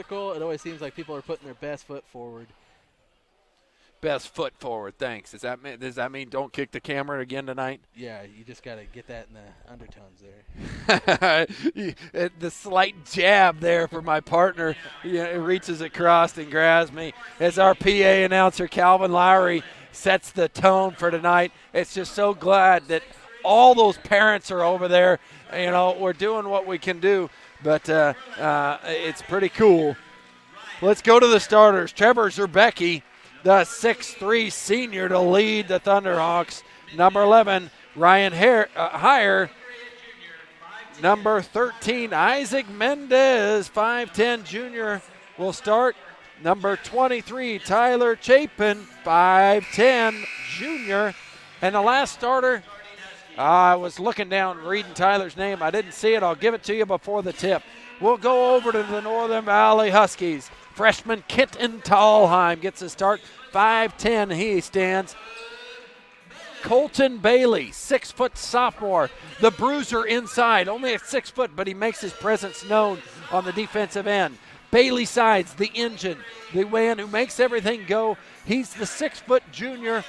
It always seems like people are putting their best foot forward. Best foot forward. Thanks. Does that mean don't kick the camera again tonight? Yeah, you just got to get that in the undertones there. The slight jab there for my partner. It reaches across and grabs me as our PA announcer Calvin Lowry sets the tone for tonight. It's just so glad that all those parents are over there. We're doing what we can do, but it's pretty cool. Let's go to the starters. Trevor Zerbecki, the 6'3 senior to lead the Thunderhawks. Number 11, Ryan Heyer. Number 13, Isaac Mendez, 5'10 junior, will start. Number 23, Tyler Chapin, 5'10 junior. And the last starter, I was looking down reading Tyler's name. I didn't see it. I'll give it to you before the tip. We'll go over to the Northern Valley Huskies. Freshman Kenton Tallheim gets a start. 5'10 he stands. Colton Bailey, 6 foot sophomore. The bruiser inside, only at 6 foot, but he makes his presence known on the defensive end. Bailey sides, the engine, the man who makes everything go. He's the 6 foot junior.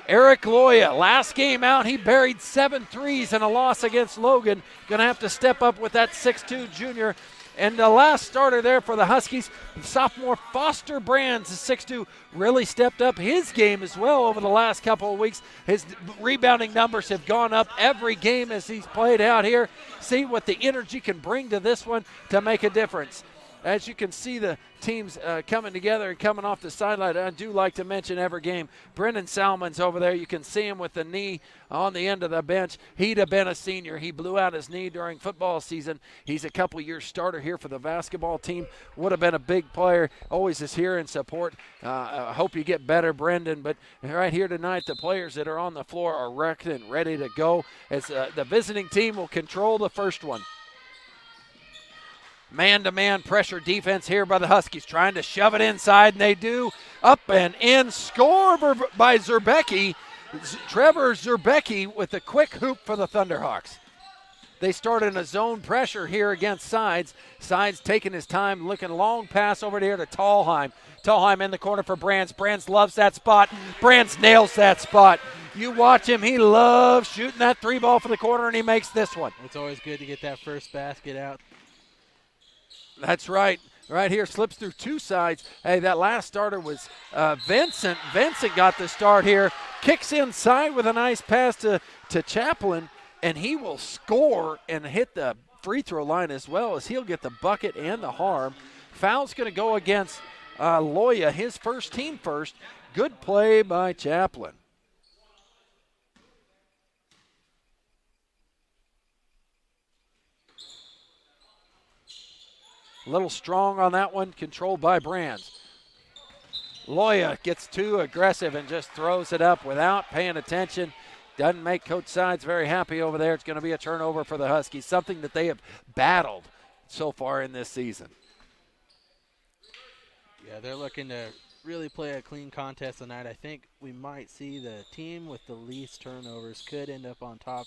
Eric Loya, last game out, he buried 7 threes in a loss against Logan. Going to have to step up with that 6'2 junior. And the last starter there for the Huskies, sophomore Foster Brands, the 6'2, really stepped up his game as well over the last couple of weeks. His rebounding numbers have gone up every game as he's played out here. See what the energy can bring to this one to make a difference. As you can see the teams coming together and coming off the sideline, I do like to mention every game. Brendan Salmon's over there. You can see him with the knee on the end of the bench. He'd have been a senior. He blew out his knee during football season. He's a couple years starter here for the basketball team. Would have been a big player. Always is here in support. I hope you get better, Brendan. But right here tonight, the players that are on the floor are wrecked and ready to go as the visiting team will control the first one. Man-to-man pressure defense here by the Huskies, trying to shove it inside, and they do. Up and in, score by Zerbecki. Trevor Zerbecki with a quick hoop for the Thunderhawks. They start in a zone pressure here against Sides. Sides taking his time, looking long pass over here to Tallheim. Tallheim in the corner for Brands. Brands loves that spot. Brands nails that spot. You watch him, he loves shooting that 3 ball for the corner, and he makes this one. It's always good to get that first basket out. That's right. Right here, slips through 2 sides. Hey, that last starter was Vincent. Vincent got the start here. Kicks inside with a nice pass to Chaplin, and he will score and hit the free throw line as well as he'll get the bucket and the harm. Foul's going to go against Loya, his first team first. Good play by Chaplin. A little strong on that one, controlled by Brands. Loya gets too aggressive and just throws it up without paying attention. Doesn't make Coach Sides very happy over there. It's going to be a turnover for the Huskies, something that they have battled so far in this season. Yeah, they're looking to really play a clean contest tonight. I think we might see the team with the least turnovers could end up on top.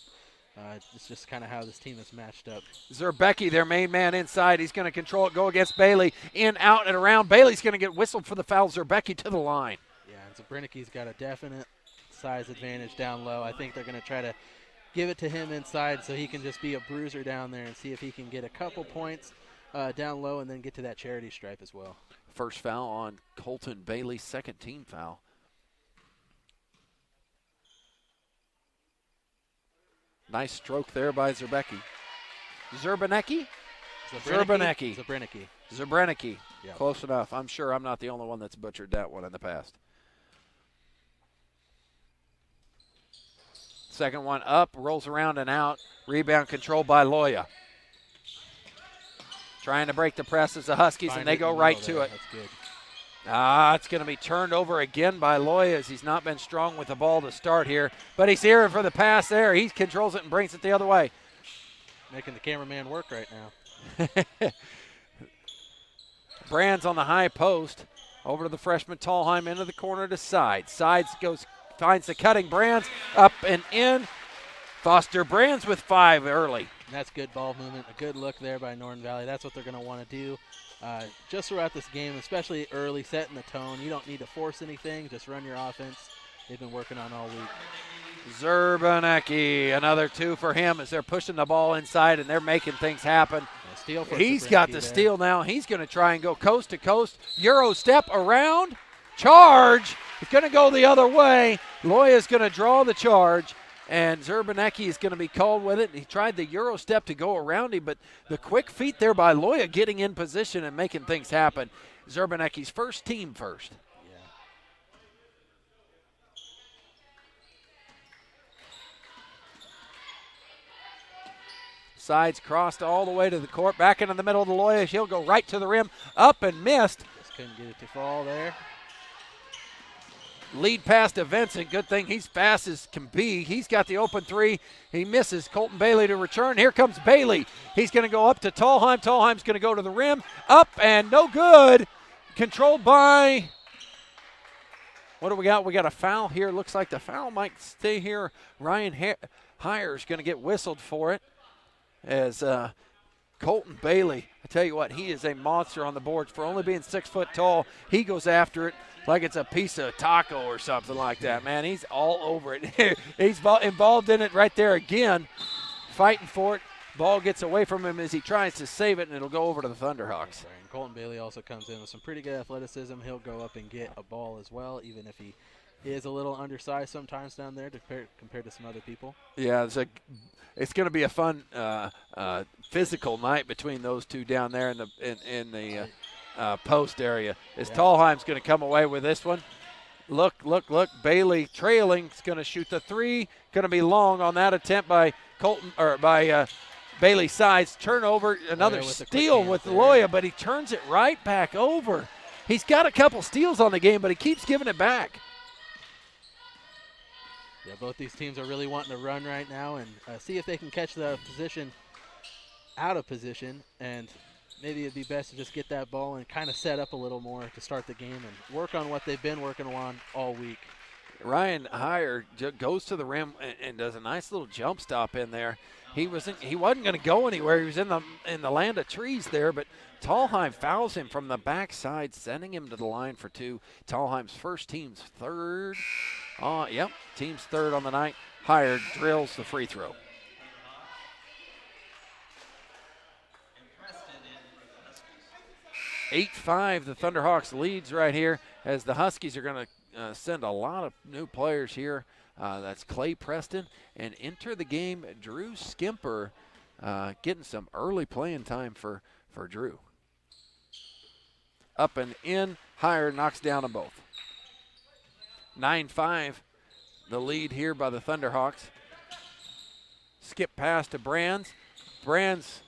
It's just kind of how this team is matched up. Zerbecki, their main man inside. He's going to control it, go against Bailey. In, out, and around. Bailey's going to get whistled for the foul. Zerbecki to the line. Yeah, and Zabrinicki's got a definite size advantage down low. I think they're going to try to give it to him inside so he can just be a bruiser down there and see if he can get a couple points down low and then get to that charity stripe as well. First foul on Colton Bailey, second team foul. Nice stroke there by Zerbecki. Zerbinecki? Zerbinecki. Yep. Close enough. I'm sure I'm not the only one that's butchered that one in the past. Second one up, rolls around and out. Rebound controlled by Loya. Trying to break the press as the Huskies, and they go right to it. That's good. It's going to be turned over again by Loya as he's not been strong with the ball to start here. But he's here for the pass there. He controls it and brings it the other way. Making the cameraman work right now. Brands on the high post. Over to the freshman Tallheim into the corner to Sides. Sides finds the cutting Brands up and in. Foster Brands with 5 early. And that's good ball movement, a good look there by Northern Valley. That's what they're going to want to do just throughout this game, especially early, setting the tone. You don't need to force anything. Just run your offense. They've been working on all week. Zerbanecki, another 2 for him as they're pushing the ball inside and they're making things happen. Steal for He's Zerbanecki got the there. steal now. He's going to try and go coast to coast. Euro step around. Charge. It's going to go the other way. Loya's going to draw the charge. And Zerbanecki is going to be called with it. He tried the Euro step to go around him, but the quick feet there by Loya getting in position and making things happen. Zerbanecki's first team first. Yeah. Sides crossed all the way to the court. Back into the middle of the Loya. He'll go right to the rim. Up and missed. Just couldn't get it to fall there. Lead pass to Vincent. Good thing he's fast as can be. He's got the open 3. He misses. Colton Bailey to return. Here comes Bailey. He's going to go up to Tallheim. Tallheim's going to go to the rim. Up and no good. Controlled by, what do we got? We got a foul here. Looks like the foul might stay here. Ryan Heyer's going to get whistled for it as Colton Bailey, I tell you what, he is a monster on the boards for only being 6 foot tall. He goes after it like it's a piece of taco or something like that, man. He's all over it. He's involved in it right there again, fighting for it. Ball gets away from him as he tries to save it, and it'll go over to the Thunderhawks. And Colton Bailey also comes in with some pretty good athleticism. He'll go up and get a ball as well, even if he is a little undersized sometimes down there compared to some other people. Yeah, it's going to be a fun physical night between those two down there in the post area. As Tallheim's going to come away with this one. Look. Bailey trailing. Is going to shoot the 3. Going to be long on that attempt by Bailey Sides. Turnover, another steal with Loya, but he turns it right back over. He's got a couple steals on the game, but he keeps giving it back. Yeah, both these teams are really wanting to run right now and see if they can catch the position out of position, and maybe it'd be best to just get that ball and kind of set up a little more to start the game and work on what they've been working on all week. Ryan Heyer goes to the rim and does a nice little jump stop in there. He wasn't going to go anywhere. He was in the land of trees there, but Tallheim fouls him from the backside, sending him to the line for 2. Tallheim's first, team's third. Team's third on the night. Heyer drills the free throw. 8-5, the Thunderhawks leads right here as the Huskies are going to send a lot of new players here. That's Clay Preston, and enter the game Drew Skimper, getting some early playing time for Drew. Up and in, Heyer knocks down them both. 9-5, the lead here by the Thunderhawks. Skip pass to Brands. Brands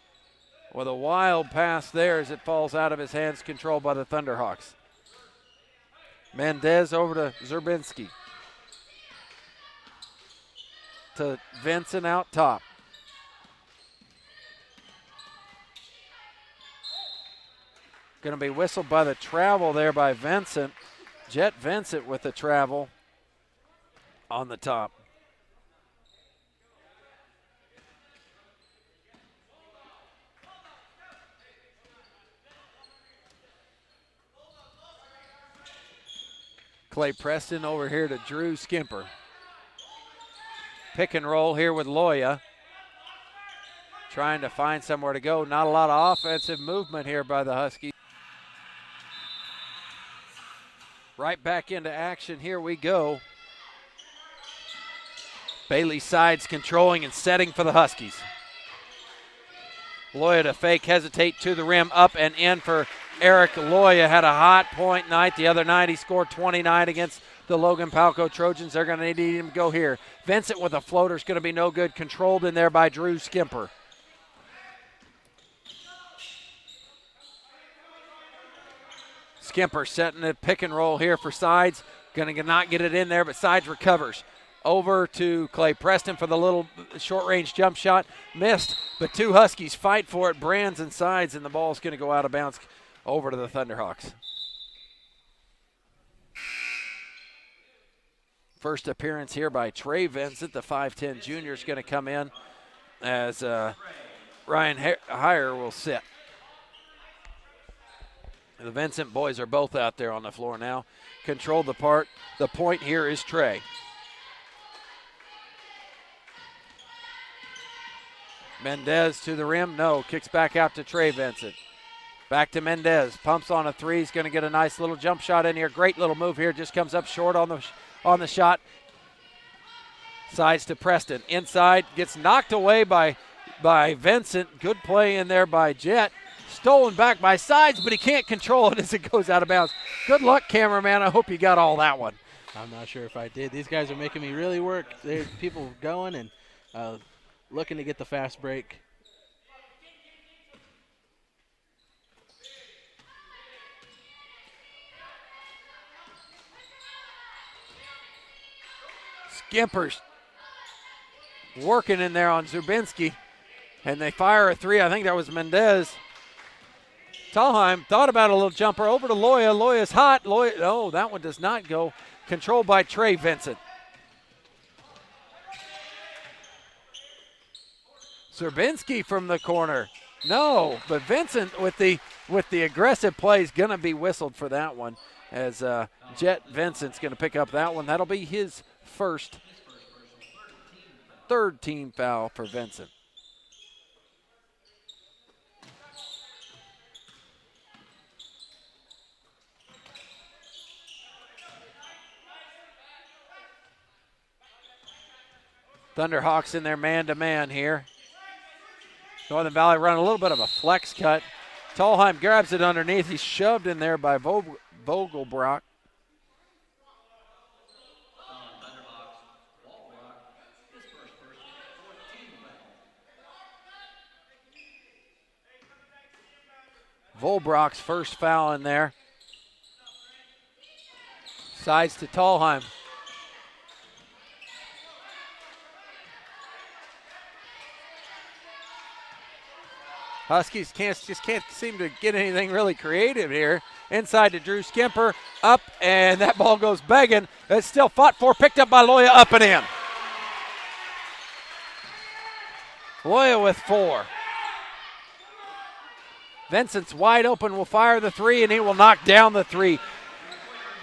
with a wild pass there as it falls out of his hands, controlled by the Thunderhawks. Mendez over to Zerbinski. To Vincent out top. Going to be whistled by the travel there by Vincent. Jet Vincent with the travel on the top. Clay Preston over here to Drew Skimper. Pick and roll here with Loya. Trying to find somewhere to go. Not a lot of offensive movement here by the Huskies. Right back into action. Here we go. Bailey Sides controlling and setting for the Huskies. Loya to fake, hesitate to the rim, up and in for Eric Loya. Had a hot point night the other night. He scored 29 against the Logan Palco Trojans. They're going to need him to go here. Vincent with a floater is going to be no good. Controlled in there by Drew Skimper. Skimper setting a pick and roll here for Sides. Going to not get it in there, but Sides recovers. Over to Clay Preston for the little short-range jump shot. Missed, but 2 Huskies fight for it. Brands and Sides, and the ball's going to go out of bounds over to the Thunderhawks. First appearance here by Trey Vincent, the 5'10 junior, is going to come in as Ryan Heyer will sit. The Vincent boys are both out there on the floor now. Control the part. The point here is Trey. Mendez to the rim. No. Kicks back out to Trey Vincent. Back to Mendez. Pumps on a three. He's going to get a nice little jump shot in here. Great little move here. Just comes up short on the shot. Sides to Preston. Inside. Gets knocked away by Vincent. Good play in there by Jet. Stolen back by Sides, but he can't control it as it goes out of bounds. Good luck, cameraman. I hope you got all that one. I'm not sure if I did. These guys are making me really work. There's people going and looking to get the fast break. Skimpers working in there on Zurbinski, and they fire a three. I think that was Mendez. Talheim thought about a little jumper over to Loya. Loya's hot. Oh, that one does not go. Controlled by Trey Vincent. Zurbinski from the corner. No, but Vincent with the aggressive play is going to be whistled for that one, as Jet Vincent's going to pick up that one. That'll be his third team foul for Vincent. Thunderhawks in their man-to-man here. Northern Valley run a little bit of a flex cut. Talheim grabs it underneath. He's shoved in there by Vogelbrock. Volbrock's first foul in there. Sides to Talheim. Huskies just can't seem to get anything really creative here. Inside to Drew Skimper, up, and that ball goes begging. It's still fought for, picked up by Loya, up and in. Loya with 4. Vincent's wide open, will fire the three, and he will knock down the three.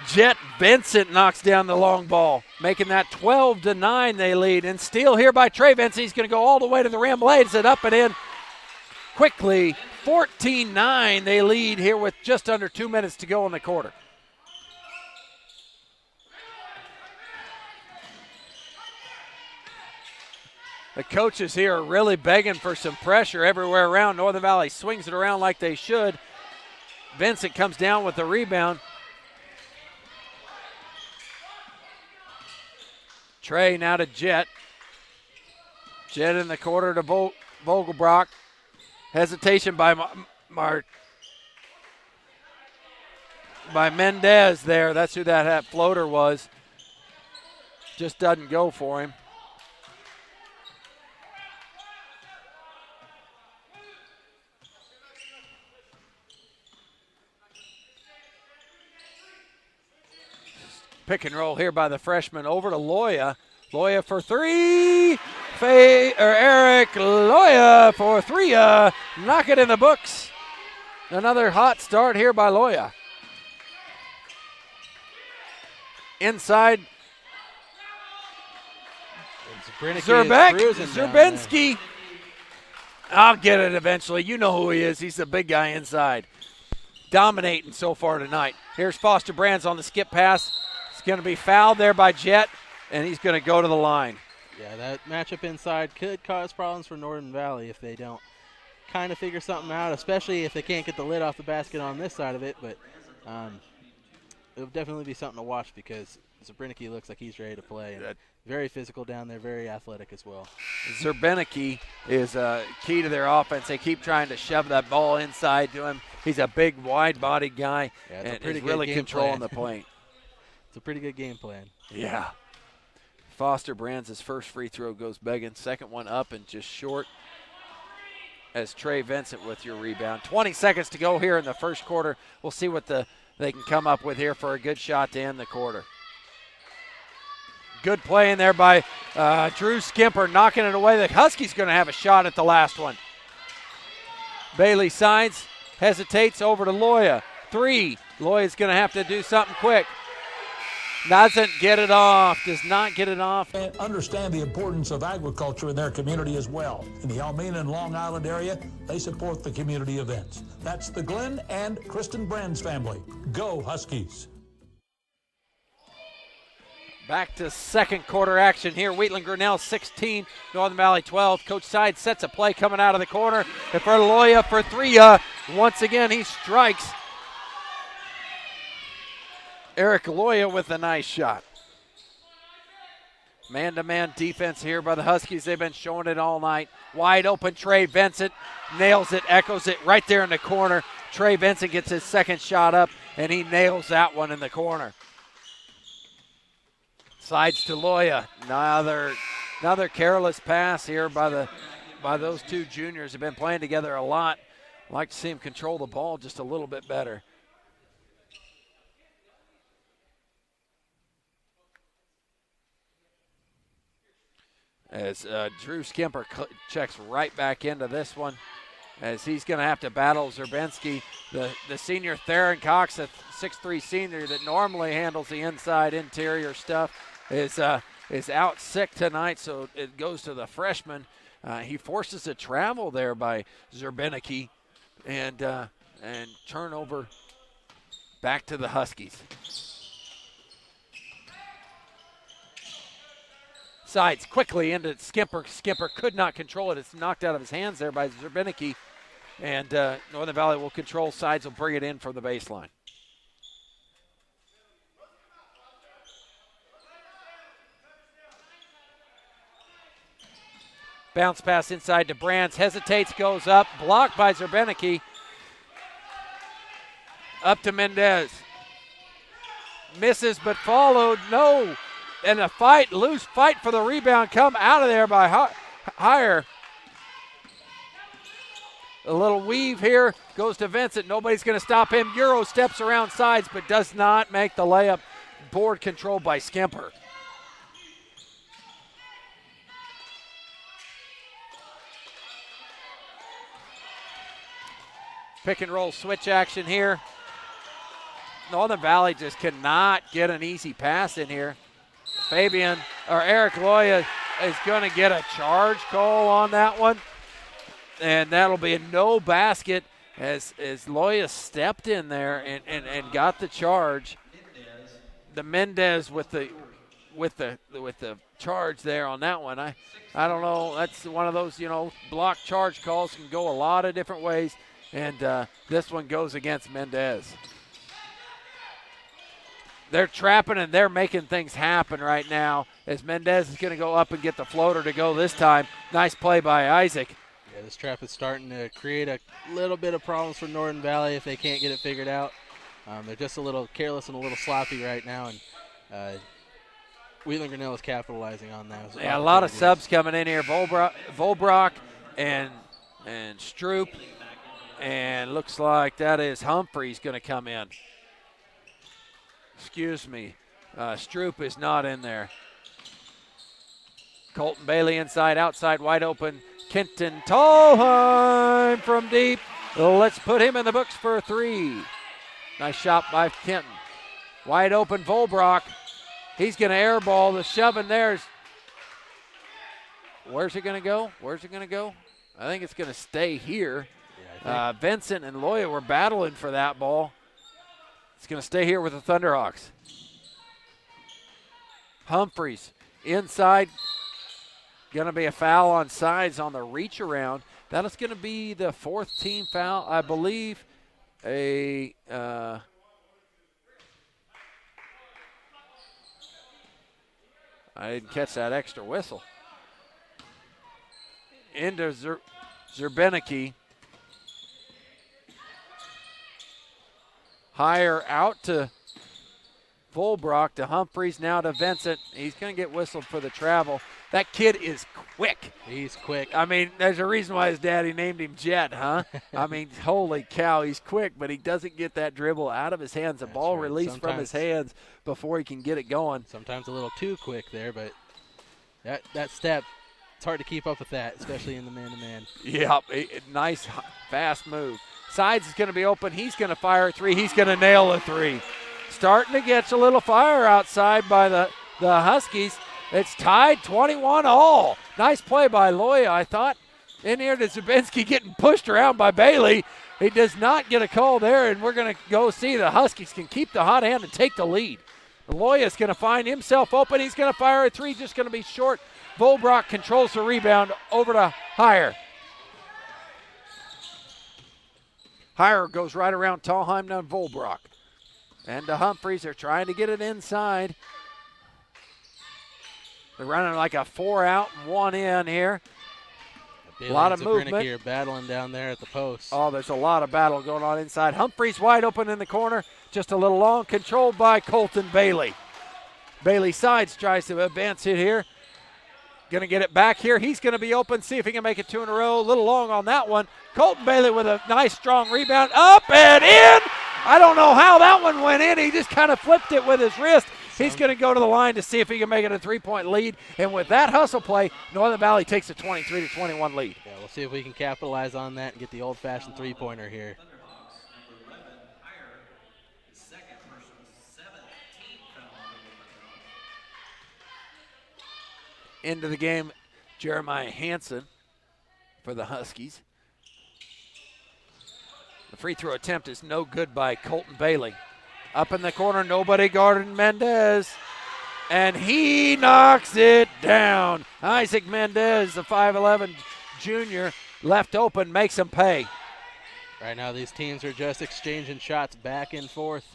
Jet Vincent knocks down the long ball, making that 12-9 they lead. And steal here by Trey Vincent. He's going to go all the way to the rim, lays it up and in. Quickly, 14-9 they lead here with just under 2 minutes to go in the quarter. The coaches here are really begging for some pressure everywhere around. Northern Valley swings it around like they should. Vincent comes down with the rebound. Trey now to Jet. Jet in the quarter to Vogelbrock. Hesitation by Mendez there. That's who that floater was. Just doesn't go for him. Pick and roll here by the freshman over to Loya. Loya for three. Eric Loya for three. Knock it in the books. Another hot start here by Loya. Inside. Zurbinski. I'll get it eventually. You know who he is. He's the big guy inside. Dominating so far tonight. Here's Foster Brands on the skip pass. It's going to be fouled there by Jet, and he's going to go to the line. Yeah, that matchup inside could cause problems for Northern Valley if they don't kind of figure something out, especially if they can't get the lid off the basket on this side of it. But it'll definitely be something to watch because Zurbinski looks like he's ready to play. And very physical down there, very athletic as well. Zurbinski is key to their offense. They keep trying to shove that ball inside to him. He's a big, wide-bodied guy, and he's really controlling the paint. It's a pretty good game plan. Yeah. Foster Brands' first free throw goes begging. Second one up and just short as Trey Vincent with your rebound. 20 seconds to go here in the first quarter. We'll see what they can come up with here for a good shot to end the quarter. Good play in there by Drew Skimper, knocking it away. The Huskies going to have a shot at the last one. Bailey sides, hesitates over to Loya. 3. Loya's going to have to do something quick. Doesn't get it off, does not get it off. And understand the importance of agriculture in their community as well. In the Almena and Long Island area, they support the community events. That's the Glenn and Kristen Brands family. Go Huskies. Back to second quarter action here. Wheatland Grinnell 16, Northern Valley 12. Coach Side sets a play coming out of the corner in front of Loya for 3. Once again, he strikes. Eric Loya with a nice shot. Man-to-man defense here by the Huskies. They've been showing it all night. Wide open Trey Vincent nails it, echoes it right there in the corner. Trey Vincent gets his second shot up, and he nails that one in the corner. Sides to Loya. Another careless pass here by those two juniors. Have been playing together a lot. I'd like to see them control the ball just a little bit better. As Drew Skimper checks right back into this one, as he's going to have to battle Zerbinski. The senior Theron Cox, a 6'3 senior that normally handles the inside interior stuff, is out sick tonight, so it goes to the freshman. He forces a travel there by Zerbinski, and turnover back to the Huskies. Sides quickly into Skimper. Skimper could not control it. It's knocked out of his hands there by Zerbinski. And Northern Valley will control. Sides will bring it in from the baseline. Bounce pass inside to Brands. Hesitates, goes up. Blocked by Zerbinski. Up to Mendez. Misses but followed. No. And a loose fight for the rebound, come out of there by Higher. A little weave here, goes to Vincent. Nobody's going to stop him. Euro steps around sides, but does not make the layup. Board controlled by Skimper. Pick and roll switch action here. Northern Valley just cannot get an easy pass in here. Eric Loya is going to get a charge call on that one. And that'll be a no basket as Loya stepped in there and got the charge. The Mendez with the charge there on that one. I don't know. That's one of those, block charge calls can go a lot of different ways. And this one goes against Mendez. They're trapping and they're making things happen right now as Mendez is going to go up and get the floater to go this time. Nice play by Isaac. Yeah, this trap is starting to create a little bit of problems for Northern Valley if they can't get it figured out. They're just a little careless and a little sloppy right now, and Wheatland Grinnell is capitalizing on that. Yeah, a lot of subs coming in here. Volbrock and Stroop, and looks like that is Humphreys going to come in. Excuse me. Stroop is not in there. Colton Bailey inside, outside, wide open. Kenton Tallheim from deep. Let's put him in the books for 3. Nice shot by Kenton. Wide open, Volbrock. He's going to airball. The shoving there. Where's it going to go? I think it's going to stay here. Yeah, Vincent and Loya were battling for that ball. It's going to stay here with the Thunderhawks. Humphreys inside. Going to be a foul on sides on the reach around. That is going to be the 4th team foul, I believe. I didn't catch that extra whistle. Into Zerbinski. Higher out to Volbrock, to Humphreys, now to Vincent. He's going to get whistled for the travel. That kid is quick. He's quick. I mean, there's a reason why his daddy named him Jet, huh? I mean, holy cow, he's quick, but he doesn't get that dribble out of his hands. The ball released from his hands before he can get it going. Sometimes a little too quick there, but that step It's hard to keep up with that, especially in the man-to-man. Yeah, nice, fast move. Sides is going to be open. He's going to fire a three. He's going to nail a three. Starting to get a little fire outside by the Huskies. It's tied 21 all. Nice play by Loya, I thought. In here to Zabinski getting pushed around by Bailey. He does not get a call there, and we're going to go see the Huskies can keep the hot hand and take the lead. Loya's going to find himself open. He's going to fire a three, just going to be short. Volbrock controls the rebound over to Heyer. Heyer goes right around Tallheim to Volbrock. And to Humphreys, they're trying to get it inside. They're running like a 4 out and 1 in here. A lot of movement. Here battling down there at the post. Oh, there's a lot of battle going on inside. Humphreys wide open in the corner, just a little long, controlled by Colton Bailey. Bailey sides, tries to advance it here. Going to get it back here. He's going to be open, see if he can make it 2 in a row. A little long on that one. Colton Bailey with a nice, strong rebound. Up and in. I don't know how that one went in. He just kind of flipped it with his wrist. He's going to go to the line to see if he can make it a 3-point lead. And with that hustle play, Northern Valley takes a 23-21 lead. Yeah, we'll see if we can capitalize on that and get the old-fashioned three-pointer here. Into the game, Jeremiah Hansen for the Huskies. The free throw attempt is no good by Colton Bailey. Up in the corner, nobody guarding Mendez. And he knocks it down. Isaac Mendez, the 5'11 junior, left open, makes him pay. Right now, these teams are just exchanging shots back and forth.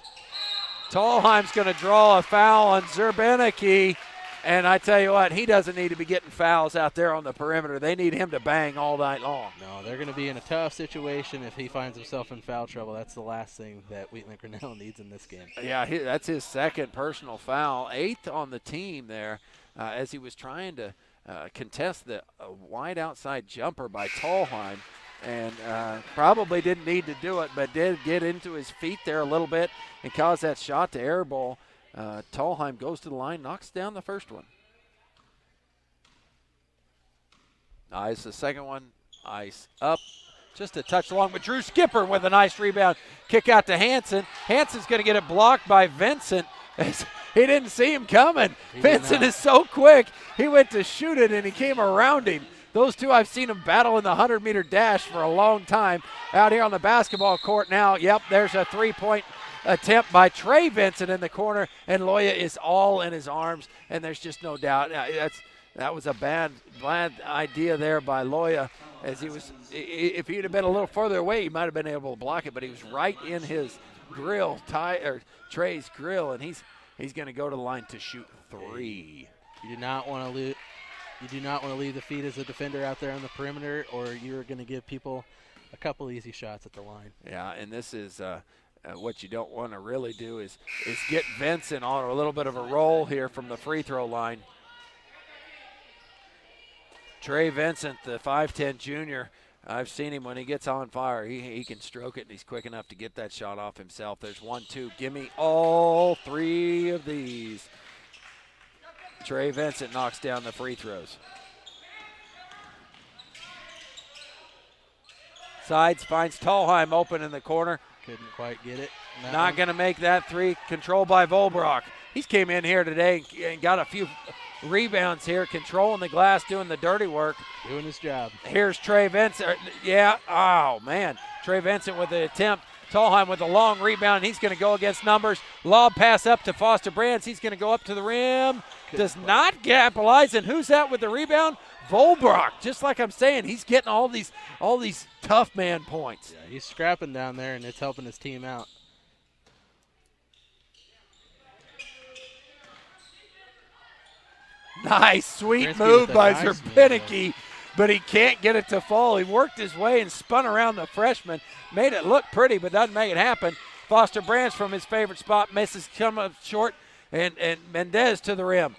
Tallheim's going to draw a foul on Zerbenicki. And I tell you what, he doesn't need to be getting fouls out there on the perimeter. They need him to bang all night long. No, they're going to be in a tough situation if he finds himself in foul trouble. That's the last thing that Wheatland Grinnell needs in this game. Yeah, that's his second personal foul. 8th on the team there as he was trying to contest the wide outside jumper by Tallheim. And probably didn't need to do it, but did get into his feet there a little bit and cause that shot to airball. Tallheim goes to the line, knocks down the first one. Nice, the second one, ice up. Just a touch long, but Drew Skipper with a nice rebound. Kick out to Hansen. Hansen's going to get it blocked by Vincent. He didn't see him coming. Vincent is so quick. He went to shoot it, and he came around him. Those two, I've seen them battle in the 100-meter dash for a long time. Out here on the basketball court now, yep, there's a 3-point attempt by Trey Vincent in the corner, and Loya is all in his arms, and there's just no doubt. That was a bad idea there by Loya, as he was. If he'd have been a little further away, he might have been able to block it, but he was right in his grill, Trey's grill, and he's going to go to the line to shoot 3. You do not want to lose. You do not want to leave the feet as a defender out there on the perimeter, or you're going to give people a couple easy shots at the line. Yeah, and this is. What you don't want to really do is get Vincent on a little bit of a roll here from the free throw line. Trey Vincent, the 5'10 junior, I've seen him when he gets on fire. He can stroke it, and he's quick enough to get that shot off himself. There's 1, 2. Give me all 3 of these. Trey Vincent knocks down the free throws. Sides finds Tallheim open in the corner. Couldn't quite get it. Not going to make that 3. Controlled by Volbrock. He's came in here today and got a few rebounds here, controlling the glass, doing the dirty work. Doing his job. Here's Trey Vincent. Yeah, oh, man. Trey Vincent with the attempt. Tallheim with a long rebound. He's going to go against numbers. Lob pass up to Foster Brands. He's going to go up to the rim. Does not capitalize. And who's that with the rebound? Volbrock. Just like I'm saying, he's getting all these tough man points. Yeah, he's scrapping down there, and it's helping his team out. Nice, sweet move by Zerbinicki, but he can't get it to fall. He worked his way and spun around the freshman, made it look pretty, but doesn't make it happen. Foster Branch from his favorite spot misses, come up short, and Mendez to the rim.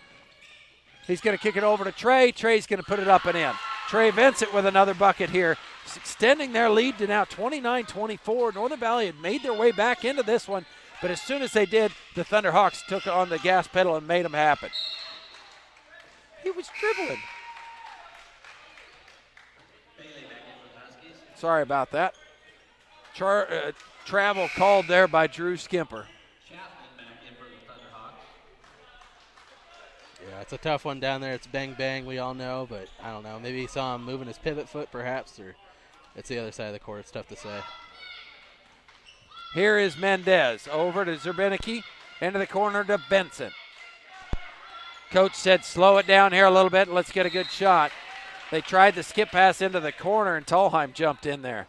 He's going to kick it over to Trey. Trey's going to put it up and in. Trey Vincent with another bucket here, extending their lead to now 29-24. Northern Valley had made their way back into this one, but as soon as they did, the Thunderhawks took on the gas pedal and made them happen. He was dribbling. Sorry about that. Travel called there by Drew Skimper. Yeah, it's a tough one down there. It's bang bang, we all know, but I don't know. Maybe he saw him moving his pivot foot perhaps, or it's the other side of the court. It's tough to say. Here is Mendez over to Zerbinicki, into the corner to Benson. Coach said slow it down here a little bit and let's get a good shot. They tried the skip pass into the corner and Tallheim jumped in there.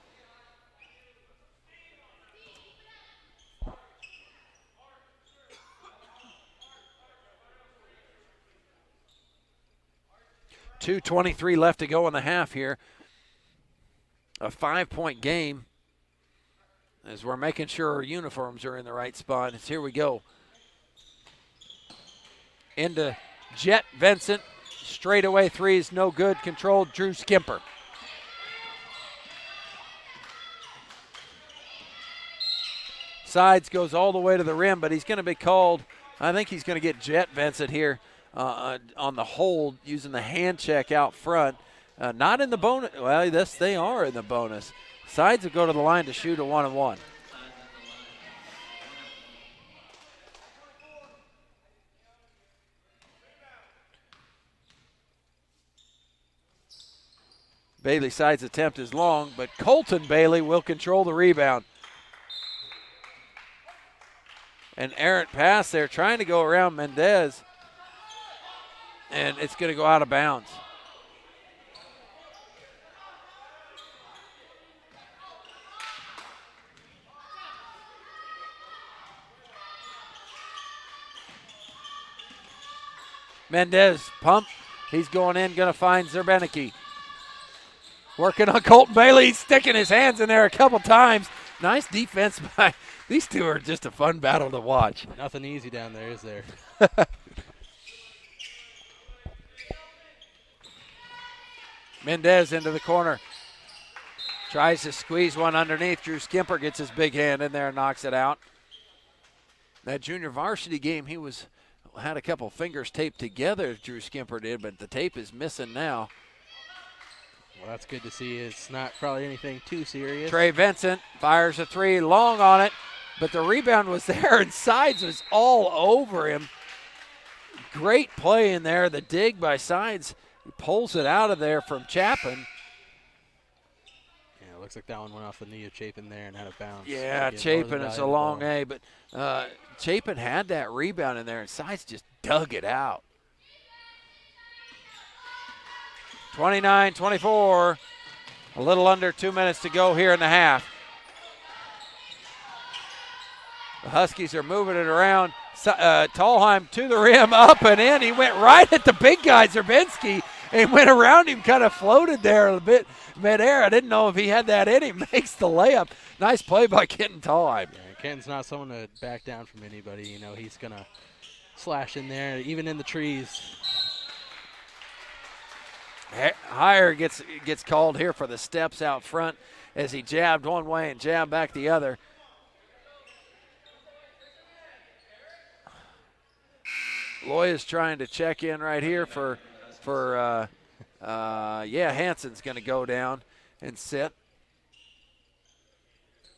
.223 left to go in the half here. A 5-point game as we're making sure our uniforms are in the right spot. As here we go. Into Jet Vincent. Straightaway threes, no good. Controlled Drew Skimper. Sides goes all the way to the rim, but he's going to be called. I think he's going to get Jet Vincent here on the hold using the hand check out front. Not in the bonus. Well, yes, they are in the bonus. Sides will go to the line to shoot a 1-on-1. Bailey Sides' attempt is long, but Colton Bailey will control the rebound. An errant pass there, trying to go around Mendez, and it's going to go out of bounds. Mendez pump. He's going in, going to find Zerbinicki. Working on Colton Bailey. He's sticking his hands in there a couple times. Nice defense by these two. Are just a fun battle to watch. Nothing easy down there, is there? Mendez into the corner. Tries to squeeze one underneath. Drew Skimper gets his big hand in there and knocks it out. That junior varsity game, he had a couple fingers taped together, Drew Skimper did, but the tape is missing now. Well, that's good to see. It's not probably anything too serious. Trey Vincent fires a three, long on it, but the rebound was there and Sides was all over him. Great play in there. The dig by Sides. He pulls it out of there from Chapin. Yeah, it looks like that one went off the knee of Chapin there and out of bounds. Yeah, Chapin is a long A, but Chapin had that rebound in there and Sides just dug it out. 29-24, a little under 2 minutes to go here in the half. The Huskies are moving it around. Tallheim to the rim, up and in. He went right at the big guy, Zerbinski, and went around him, kind of floated there a bit midair. I didn't know if he had that in him. Makes the layup. Nice play by Kenton Tallheim. Yeah, Kenton's not someone to back down from anybody. You know, he's going to slash in there, even in the trees. Heyer gets called here for the steps out front as he jabbed one way and jabbed back the other. Loya's trying to check in right here for Hansen's going to go down and sit.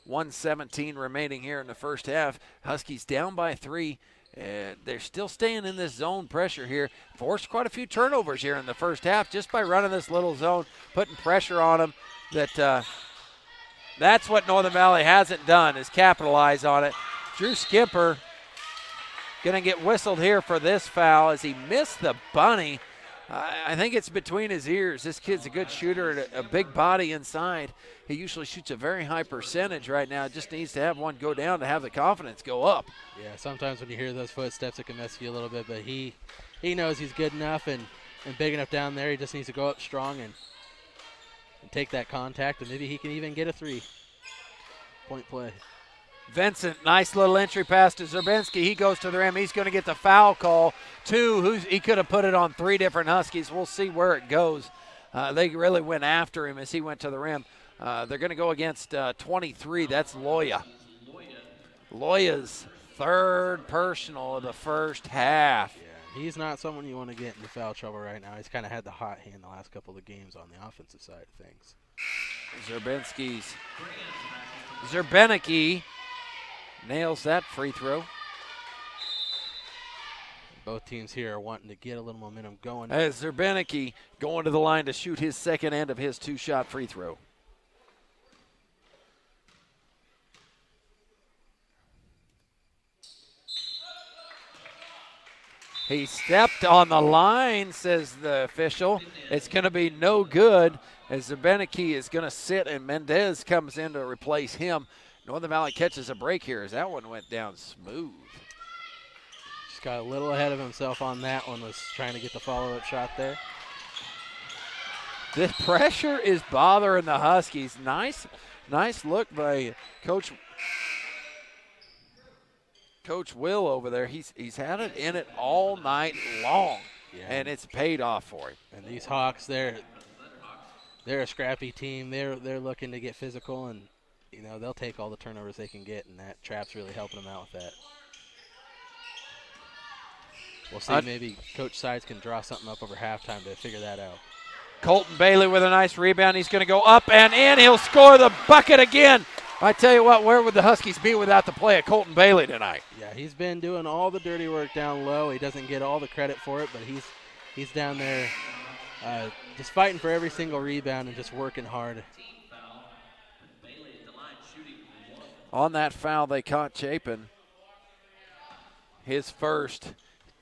1:17 remaining here in the first half. Huskies down by 3. They're still staying in this zone pressure here. Forced quite a few turnovers here in the first half just by running this little zone, putting pressure on them. That's what Northern Valley hasn't done, is capitalize on it. Drew Skimper going to get whistled here for this foul as he missed the bunny. I think it's between his ears. This kid's a good shooter, a big body inside. He usually shoots a very high percentage right now. Just needs to have one go down to have the confidence go up. Yeah, sometimes when you hear those footsteps, it can mess you a little bit, but he knows he's good enough and big enough down there. He just needs to go up strong and take that contact, and maybe he can even get a 3-point play. Vincent, nice little entry pass to Zerbinski. He goes to the rim. He's going to get the foul call. He could have put it on 3 different Huskies. We'll see where it goes. They really went after him as he went to the rim. They're going to go against 23. That's Loya. Loya's 3rd personal of the first half. Yeah, he's not someone you want to get into foul trouble right now. He's kind of had the hot hand the last couple of games on the offensive side of things. Zerbenicki nails that free throw. Both teams here are wanting to get a little momentum going. As Zerbenicki going to the line to shoot his second end of his 2-shot free throw. He stepped on the line, says the official. It's going to be no good as Zerbenicki is going to sit and Mendez comes in to replace him. Northern Valley catches a break here as that one went down smooth. Just got a little ahead of himself on that one, was trying to get the follow-up shot there. The pressure is bothering the Huskies. Nice look by Coach Will over there. He's had it in it all night long, and it's paid off for him. And these Hawks, they're a scrappy team. They're looking to get physical, and they'll take all the turnovers they can get, and that trap's really helping them out with that. We'll see. Maybe Coach Sides can draw something up over halftime to figure that out. Colton Bailey with a nice rebound. He's going to go up and in. He'll score the bucket again. I tell you what, where would the Huskies be without the play of Colton Bailey tonight? Yeah, he's been doing all the dirty work down low. He doesn't get all the credit for it, but he's down there just fighting for every single rebound and just working hard. On that foul, they caught Chapin. His first,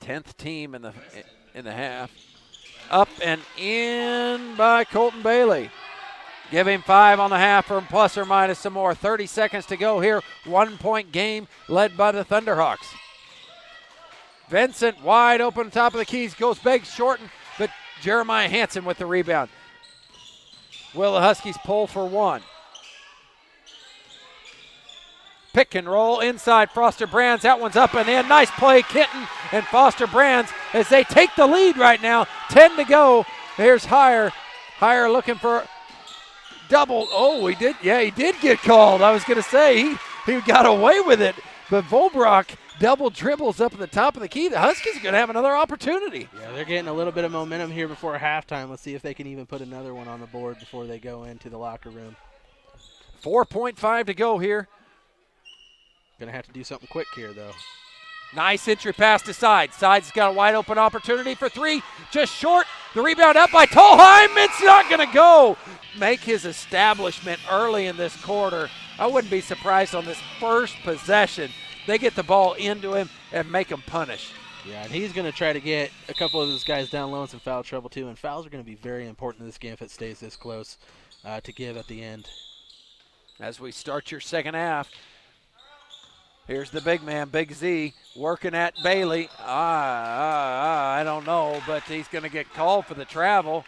10th team in the half. Up and in by Colton Bailey. Give him 5 on the half from plus or minus some more. 30 seconds to go here. 1-point game led by the Thunderhawks. Vincent wide open top of the keys. Goes big, shortened, but Jeremiah Hansen with the rebound. Will the Huskies pull for one? Pick and roll inside Foster Brands. That one's up and in. Nice play, Kenton and Foster Brands as they take the lead right now. 10 to go. Here's Heyer. Heyer looking for double. Oh, he did get called. I was going to say he got away with it. But Volbrock double dribbles up at the top of the key. The Huskies are going to have another opportunity. Yeah, they're getting a little bit of momentum here before halftime. Let's see if they can even put another one on the board before they go into the locker room. 4.5 to go here. Going to have to do something quick here, though. Nice entry pass to Sides. Sides got a wide open opportunity for 3. Just short. The rebound up by Tolheim. It's not going to go. Make his establishment early in this quarter. I wouldn't be surprised on this first possession. They get the ball into him and make him punish. Yeah, and he's going to try to get a couple of those guys down low in some foul trouble, too. And fouls are going to be very important in this game if it stays this close to give at the end. As we start your second half. Here's the big man, Big Z, working at Bailey. I don't know, but he's going to get called for the travel.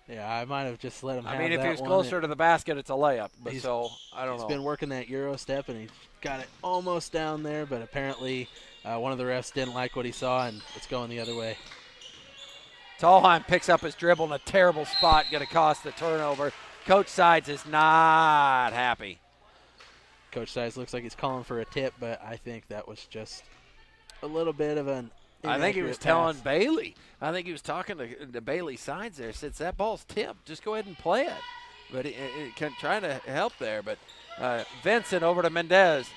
Yeah, I might have just let him have that. I mean, if he was closer to the basket, it's a layup. But I don't know. He's been working that Euro step, and he's got it almost down there, but apparently one of the refs didn't like what he saw, and it's going the other way. Tolheim picks up his dribble in a terrible spot, going to cost the turnover. Coach Sides is not happy. Coach Sides looks like he's calling for a tip, but I think that was just a little bit of an I think he was telling Bailey. I think he was talking to Bailey Sides there. Said that ball's tipped. Just go ahead and play it. But he trying to help there. But Vincent over to Mendez.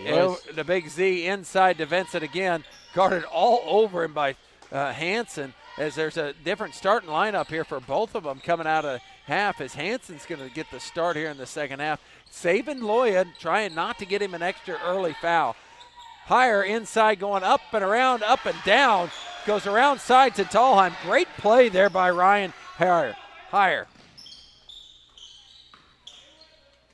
The Big Z inside to Vincent again. Guarded all over him by Hansen. As there's a different starting lineup here for both of them coming out of half. As Hansen's going to get the start here in the second half. Saving Loya, trying not to get him an extra early foul. Heyer inside going up and around, up and down. Goes around side to Tolheim. Great play there by Ryan Heyer.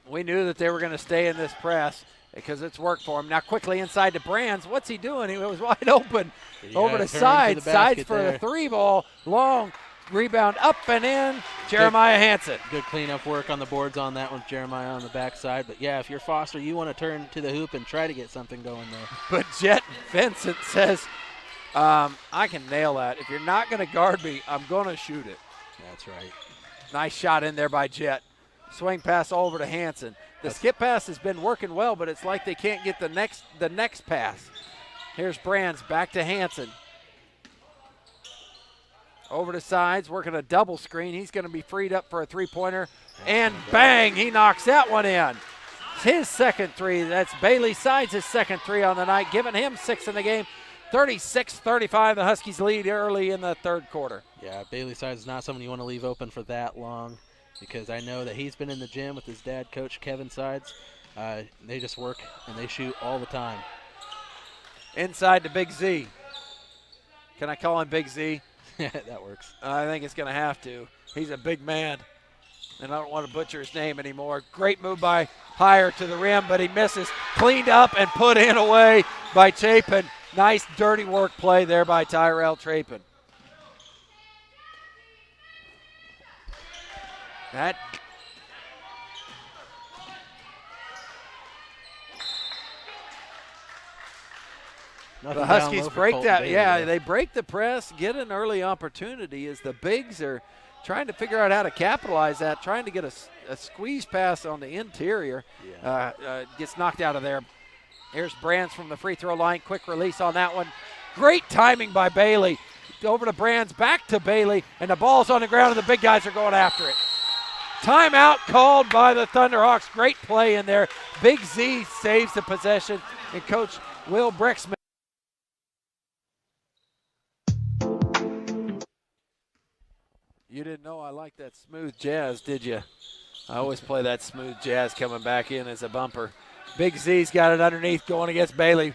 We knew that they were going to stay in this press because it's worked for him. Now quickly inside to Brands. What's he doing? He was wide open. Over to Sides. Sides for the 3 ball. Long. Rebound up and in. Jeremiah Hansen. Good cleanup work on the boards on that one, Jeremiah on the backside. But, yeah, if you're Foster, you want to turn to the hoop and try to get something going there. But Jet Vincent says, I can nail that. If you're not going to guard me, I'm going to shoot it. That's right. Nice shot in there by Jet. Swing pass over to Hansen. The skip pass has been working well, but it's like they can't get the next pass. Here's Brands back to Hansen. over to sides, working a double screen. He's going to be freed up for a three-pointer. And bang, he knocks that one in. His second three. That's Bailey Sides' his second three on the night, giving him 6 in the game. 36-35, the Huskies lead early in the third quarter. Yeah, Bailey Sides is not someone you want to leave open for that long, because I know that he's been in the gym with his dad, Coach Kevin Sides. They just work and they shoot all the time. Inside to Big Z. Can I call him Big Z? That works. I think it's going to have to. He's a big man, and I don't want to butcher his name anymore. Great move by Hire to the rim, but he misses. Cleaned up and put in away by Chapin. Nice dirty work play there by Tyrell Chapin. That the Huskies break that. Yeah, they break the press, get an early opportunity as the bigs are trying to figure out how to capitalize that, trying to get a squeeze pass on the interior. Yeah. Gets knocked out of there. Here's Brands from the free throw line. Quick release on that one. Great timing by Bailey. Over to Brands, back to Bailey, and the ball's on the ground, and the big guys are going after it. Timeout called by the Thunderhawks. Great play in there. Big Z saves the possession, and Coach Will Brixman. You didn't know I like that smooth jazz, did you? I always play that smooth jazz coming back in as a bumper. Big Z's got it underneath going against Bailey,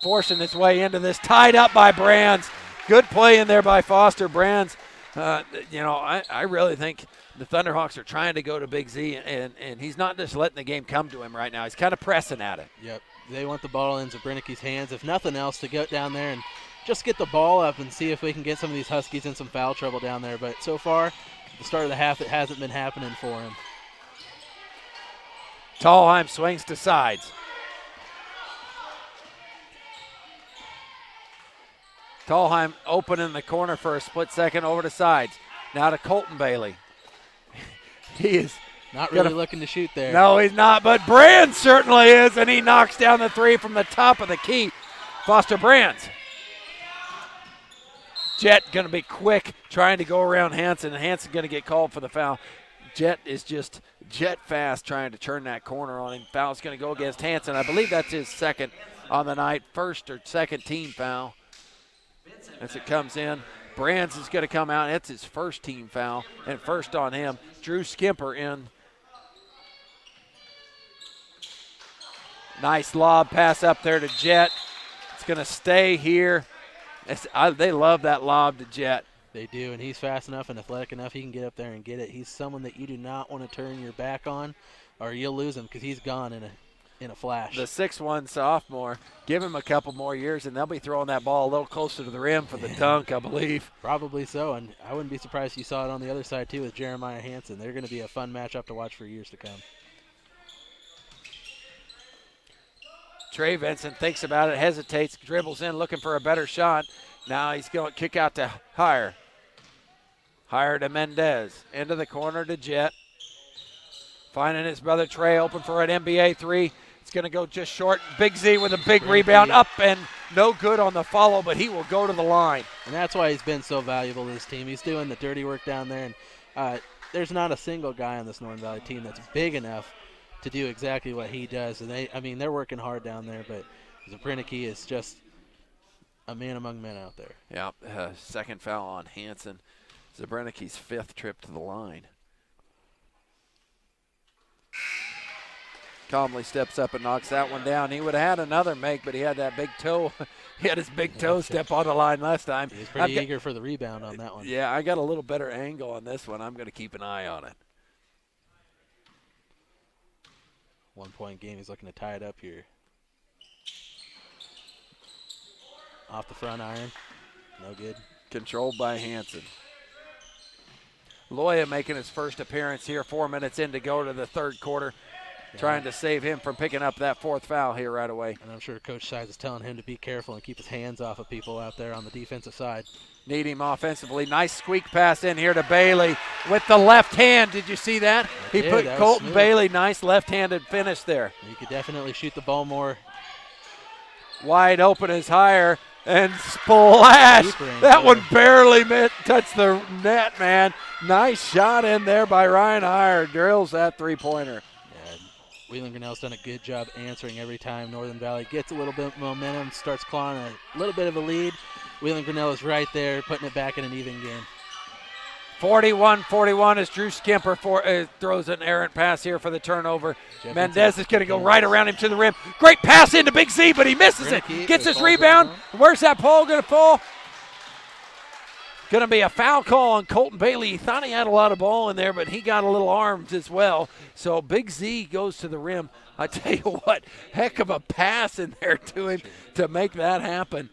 forcing his way into this, tied up by Brands. Good play in there by Foster Brands. I really think the Thunderhawks are trying to go to Big Z, and he's not just letting the game come to him right now. He's kind of pressing at it. Yep. They want the ball in Zabrinicki's hands, if nothing else, to go down there and just get the ball up and see if we can get some of these Huskies in some foul trouble down there. But so far, the start of the half, it hasn't been happening for him. Tallheim swings to sides. Tallheim open in the corner for a split second, over to sides. Now to Colton Bailey. He is not really looking to shoot there. No, he's not, but Brands certainly is, and he knocks down the three from the top of the key. Foster Brands. Jet going to be quick, trying to go around Hanson, and Hanson going to get called for the foul. Jet is just jet fast trying to turn that corner on him. Foul's going to go against Hanson. I believe that's his second on the night, first or second team foul as it comes in. Brands is going to come out. It's his first team foul, and first on him. Drew Skimper in. Nice lob pass up there to Jet. It's going to stay here. They love that lob to Jet. They do, and he's fast enough and athletic enough. He can get up there and get it. He's someone that you do not want to turn your back on, or you'll lose him because he's gone in a flash. The 6'1" sophomore, give him a couple more years, and they'll be throwing that ball a little closer to the rim for the dunk, I believe. Probably so, and I wouldn't be surprised if you saw it on the other side, too, with Jeremiah Hanson. They're going to be a fun matchup to watch for years to come. Trey Vincent thinks about it, hesitates, dribbles in, looking for a better shot. Now he's going to kick out to Hire. Hire to Mendez. Into the corner to Jet. Finding his brother Trey open for an NBA three. It's going to go just short. Big Z with a big rebound. Up and no good on the follow, but he will go to the line. And that's why he's been so valuable to this team. He's doing the dirty work down there. And there's not a single guy on this Northern Valley team that's big enough to do exactly what he does. And they're working hard down there, but Zabrinicki is just a man among men out there. Yeah, second foul on Hanson. Zabrinicki's fifth trip to the line. Calmly steps up and knocks that one down. He would have had another make, but he had that big toe. He had his big toe step on the line last time. He's pretty eager for the rebound on that one. Yeah, I got a little better angle on this one. I'm going to keep an eye on it. 1 point game. He's looking to tie it up here. Off the front iron. No good. Controlled by Hanson. Loya making his first appearance here. 4 minutes in to go to the third quarter. Yeah. Trying to save him from picking up that fourth foul here right away. And I'm sure Coach Sides is telling him to be careful and keep his hands off of people out there on the defensive side. Need him offensively. Nice squeak pass in here to Bailey with the left hand. Did you see that? He put Colton Bailey, nice left-handed finish there. You could definitely shoot the ball more. Wide open is Hire. And splash. That one Sorry. barely touched the net, man. Nice shot in there by Ryan Heyer. Drills that three-pointer. Yeah, Wheatland Grinnell's done a good job answering every time Northern Valley gets a little bit of momentum, starts clawing a little bit of a lead. Wheatland Grinnell is right there, putting it back in an even game. 41-41 as Drew Skimper throws an errant pass here for the turnover. Mendez is going to go right around him to the rim. Great pass into Big Z, but he misses it. Gets his rebound. Where's that pole going to fall? Going to be a foul call on Colton Bailey. He thought he had a lot of ball in there, but he got a little armed as well. So Big Z goes to the rim. I tell you what, heck of a pass in there to him to make that happen.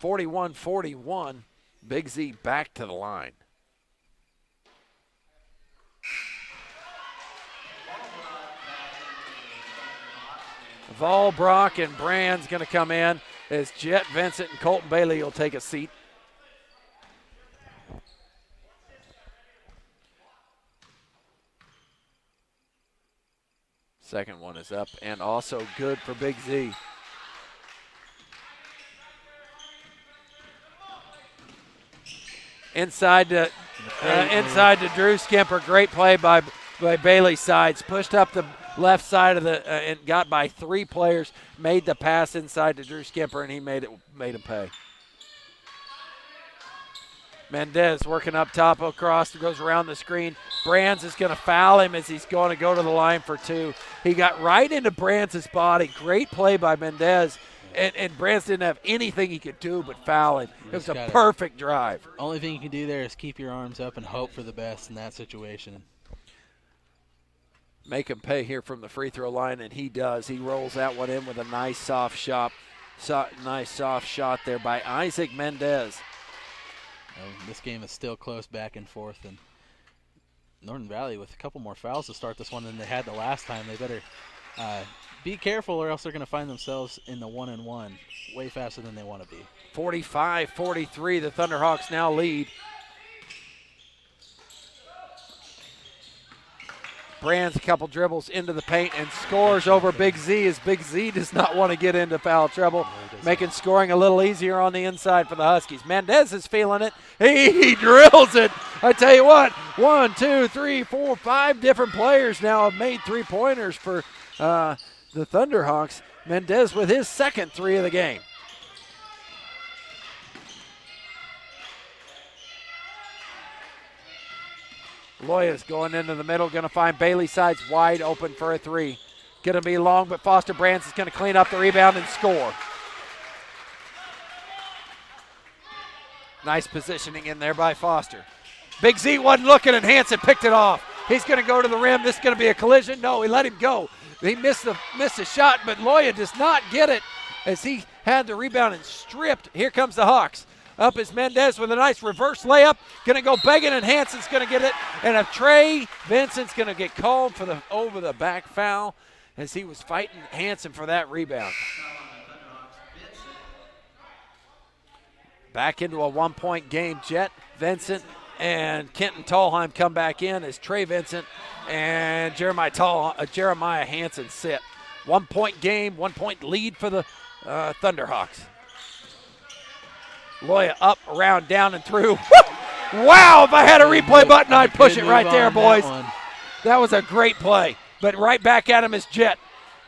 41-41. Big Z back to the line. Volbrock and Brand's going to come in as Jet Vincent and Colton Bailey will take a seat. Second one is up and also good for Big Z. Inside to Drew Skimper. Great play by Bailey Sides. Pushed up the left side of the and got by three players. Made the pass inside to Drew Skimper, and he made him pay. Mendez working up top across, goes around the screen. Brands is going to foul him as he's going to go to the line for two. He got right into Brands' body. Great play by Mendez. And Brands didn't have anything he could do but foul him. It was a perfect drive. Only thing you can do there is keep your arms up and hope for the best in that situation. Make him pay here from the free throw line, and he does. He rolls that one in with a nice soft shot. Nice soft shot there by Isaac Mendez. This game is still close back and forth, and Northern Valley with a couple more fouls to start this one than they had the last time. They better be careful or else they're going to find themselves in the 1-and-1 way faster than they want to be. 45-43, the Thunderhawks now lead. Brands a couple dribbles into the paint and scores over Big Z as Big Z does not want to get into foul trouble, making scoring a little easier on the inside for the Huskies. Mendez is feeling it. He drills it. I tell you what, 1, 2, 3, 4, 5 different players now have made three-pointers for the Thunderhawks. Mendez with his second three of the game. Loya's going into the middle, going to find Bailey Sides wide open for a three. Going to be long, but Foster Brands is going to clean up the rebound and score. Nice positioning in there by Foster. Big Z wasn't looking, and Hansen picked it off. He's going to go to the rim. This is going to be a collision. No, he let him go. He missed the shot, but Loya does not get it as he had the rebound and stripped. Here comes the Hawks. Up is Mendez with a nice reverse layup. Going to go begging, and Hansen's going to get it. And if Trey Vincent's going to get called for the over-the-back foul as he was fighting Hansen for that rebound. Back into a one-point game. Jet Vincent and Kenton Tallheim come back in as Trey Vincent and Jeremiah Hansen sit. 1 point game, 1 point lead for the Thunderhawks. Loya up, around, down, and through. Wow, if I had a replay button, I'd push it right there, boys. That was a great play. But right back at him is Jet.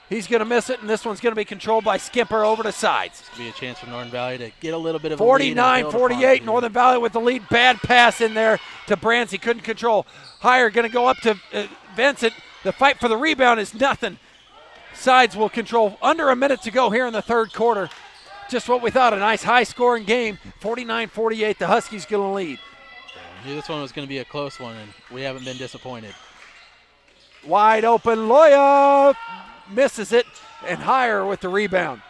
He's going to miss it, and this one's going to be controlled by Skimper over to Sides. This could be a chance for Northern Valley to get a little bit of a 49-48, Northern Valley with the lead. Bad pass in there to Brands. He couldn't control. Heyer going to go up to Vincent. The fight for the rebound is nothing. Sides will control. Under a minute to go here in the third quarter. Just what we thought, a nice high-scoring game. 49-48, the Huskies going to lead. I knew this one was going to be a close one, and we haven't been disappointed. Wide open, Loya misses it, and Heyer with the rebound.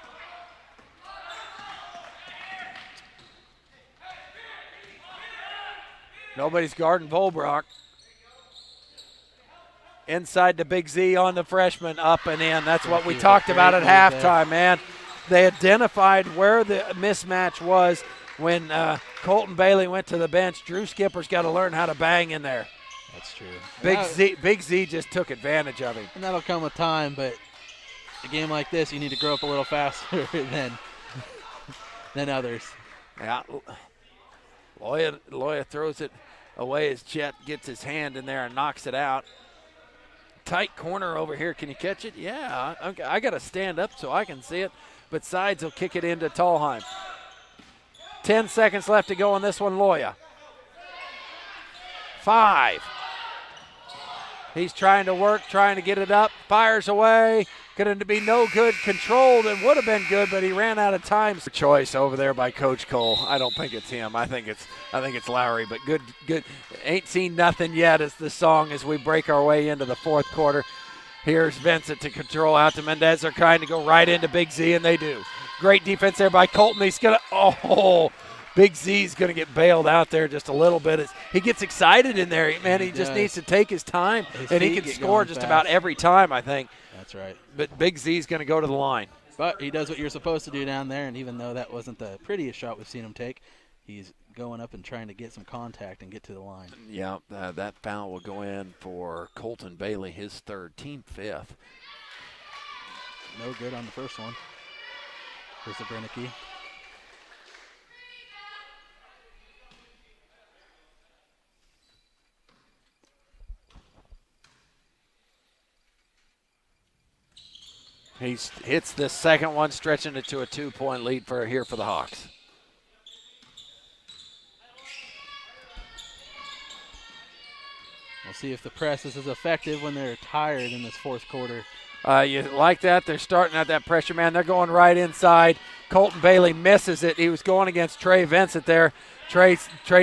Nobody's guarding Volbrock. Inside to Big Z on the freshman, up and in. That's what we talked about at halftime, man. They identified where the mismatch was when Colton Bailey went to the bench. Drew Skipper's got to learn how to bang in there. That's true. Big Z just took advantage of him. And that'll come with time, but a game like this, you need to grow up a little faster than than others. Yeah, Loya throws it away as Chet gets his hand in there and knocks it out. Tight corner over here. Can you catch it? Yeah, I got to stand up so I can see it. But Sides will kick it into Tallheim. 10 seconds left to go on this one, Loya. 5. He's trying to work, trying to get it up. Fires away. Going to be no good. Controlled and would have been good, but he ran out of time. Choice over there by Coach Cole. I don't think it's him. I think it's Lowry. But good. Ain't seen nothing yet is the song as we break our way into the fourth quarter. Here's Vincent to control out to Mendez. They're trying to go right into Big Z, and they do. Great defense there by Colton. He's going to, Big Z's going to get bailed out there just a little bit. He gets excited in there. Man, he just needs to take his time, and he can score just about every time, I think. That's right. But Big Z's going to go to the line. But he does what you're supposed to do down there, and even though that wasn't the prettiest shot we've seen him take, he's going up and trying to get some contact and get to the line. Yeah, that foul will go in for Colton Bailey, his third, team fifth. No good on the first one. Here's the Brennicky. He hits the second one, stretching it to a 2-point lead for the Hawks. We'll see if the press is as effective when they're tired in this fourth quarter. You like that? They're starting at that pressure, man. They're going right inside. Colton Bailey misses it. He was going against Trey Vincent there. Trey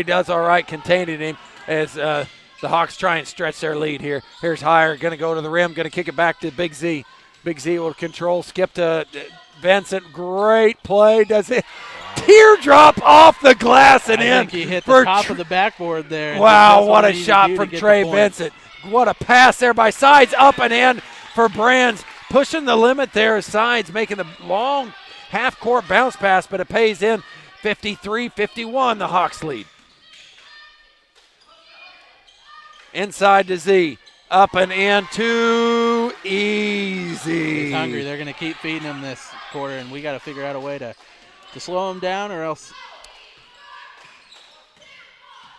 does all right containing him as the Hawks try and stretch their lead here. Here's Heyer, going to go to the rim, going to kick it back to Big Z. Big Z will control, skip to Vincent. Great play. Does it? Teardrop off the glass and in. I think he hit the top of the backboard there. Wow, what a shot from Trey Vincent. What a pass there by Sides, up and in for Brands. Pushing the limit there. Sides making the long half-court bounce pass, but it pays in. 53-51, the Hawks lead. Inside to Z. Up and in, too easy. He's hungry. They're going to keep feeding him this quarter, and we got to figure out a way to slow him down, or else.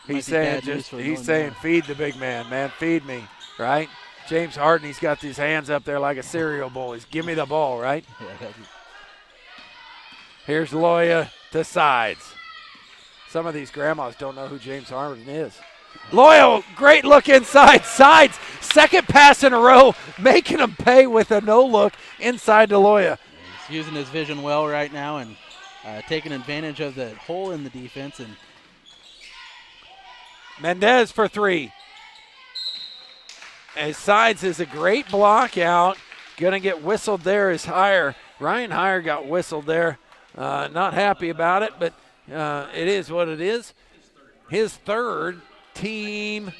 He's saying feed the big man, feed me, right? James Harden, he's got these hands up there like a cereal bowl. He's give me the ball, right? Yeah, here's Loya to Sides. Some of these grandmas don't know who James Harden is. Loya, great look inside. Sides, second pass in a row, making him pay with a no-look inside to Loya. He's using his vision well right now and taking advantage of the hole in the defense. And Mendez for three. As Sides is a great block out. Going to get whistled there is Heyer. Ryan Heyer got whistled there. Not happy about it, but it is what it is. His third, team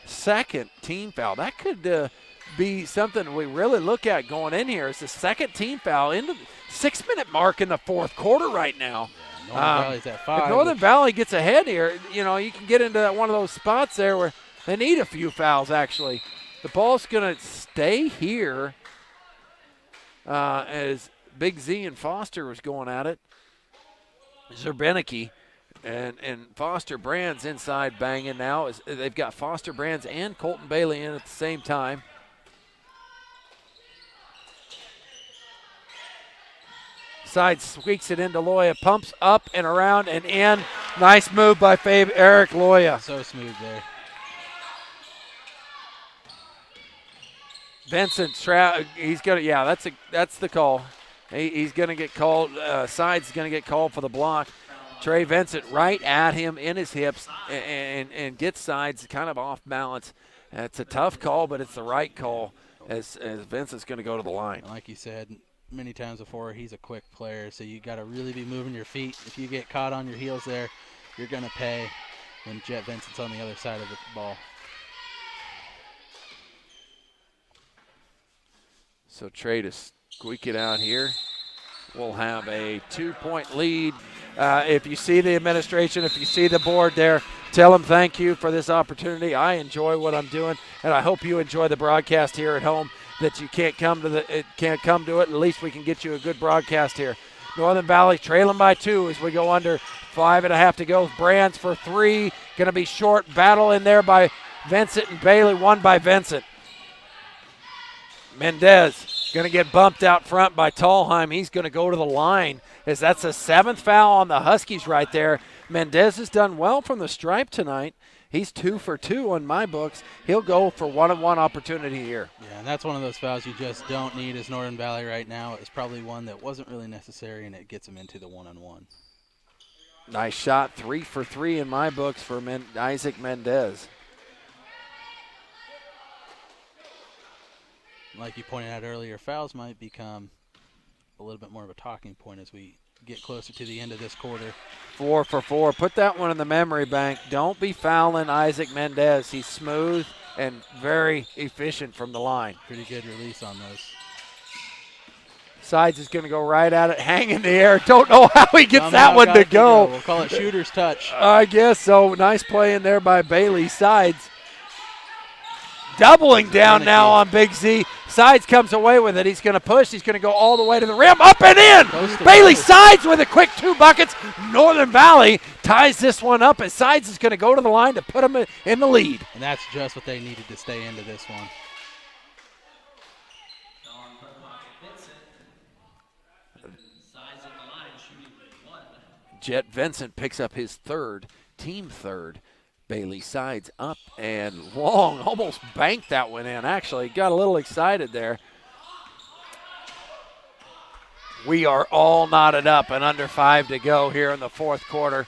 second team foul. That could be something we really look at going in here. It's the second team foul into the 6-minute mark in the fourth quarter right now. Yeah, Northern Valley's at 5. If Northern Valley gets ahead here, you can get into one of those spots there where they need a few fouls actually. The ball's going to stay here as Big Z and Foster was going at it. Zerbenicki and Foster Brands inside banging now. They've got Foster Brands and Colton Bailey in at the same time. Side squeaks it into Loya, pumps up and around and in. Nice move by Eric Loya. So smooth there. Vincent, he's gonna. Yeah, that's the call. He's gonna get called. Side's gonna get called for the block. Trey Vincent right at him in his hips and gets Sides kind of off balance. It's a tough call, but it's the right call as Vincent's going to go to the line. Like you said many times before, he's a quick player, so you got to really be moving your feet. If you get caught on your heels there, you're going to pay when Jet Vincent's on the other side of the ball. So Trey to squeak it out here. We'll have a 2-point lead. If you see the administration, if you see the board there, tell them thank you for this opportunity. I enjoy what I'm doing, and I hope you enjoy the broadcast here at home. That you can't come to it. At least we can get you a good broadcast here. Northern Valley trailing by 2 as we go under 5.5 to go. Brands for 3. Going to be short. Battle in there by Vincent and Bailey. Won by Vincent. Mendez going to get bumped out front by Tallheim. He's going to go to the line as that's a 7th foul on the Huskies right there. Mendez has done well from the stripe tonight. He's 2 for 2 on my books. He'll go for 1-on-1 opportunity here. Yeah, and that's one of those fouls you just don't need as Northern Valley right now. It's probably one that wasn't really necessary, and it gets him into the 1-on-1. Nice shot, 3 for 3 in my books for Isaac Mendez. Like you pointed out earlier, fouls might become a little bit more of a talking point as we get closer to the end of this quarter. 4 for 4. Put that one in the memory bank. Don't be fouling Isaac Mendez. He's smooth and very efficient from the line. Pretty good release on those. Sides is going to go right at it, hang in the air. Don't know how he gets that one to go. We'll call it shooter's touch. I guess so. Nice play in there by Bailey. Sides doubling down now on Big Z. Sides comes away with it. He's going to push. He's going to go all the way to the rim. Up and in. Bailey Sides with a quick 2 buckets. Northern Valley ties this one up as Sides is going to go to the line to put him in the lead. And that's just what they needed to stay into this one. Jet Vincent picks up his third, team third. Bailey Sides up and long, almost banked that one in. Actually, got a little excited there. We are all knotted up and under 5 to go here in the 4th quarter.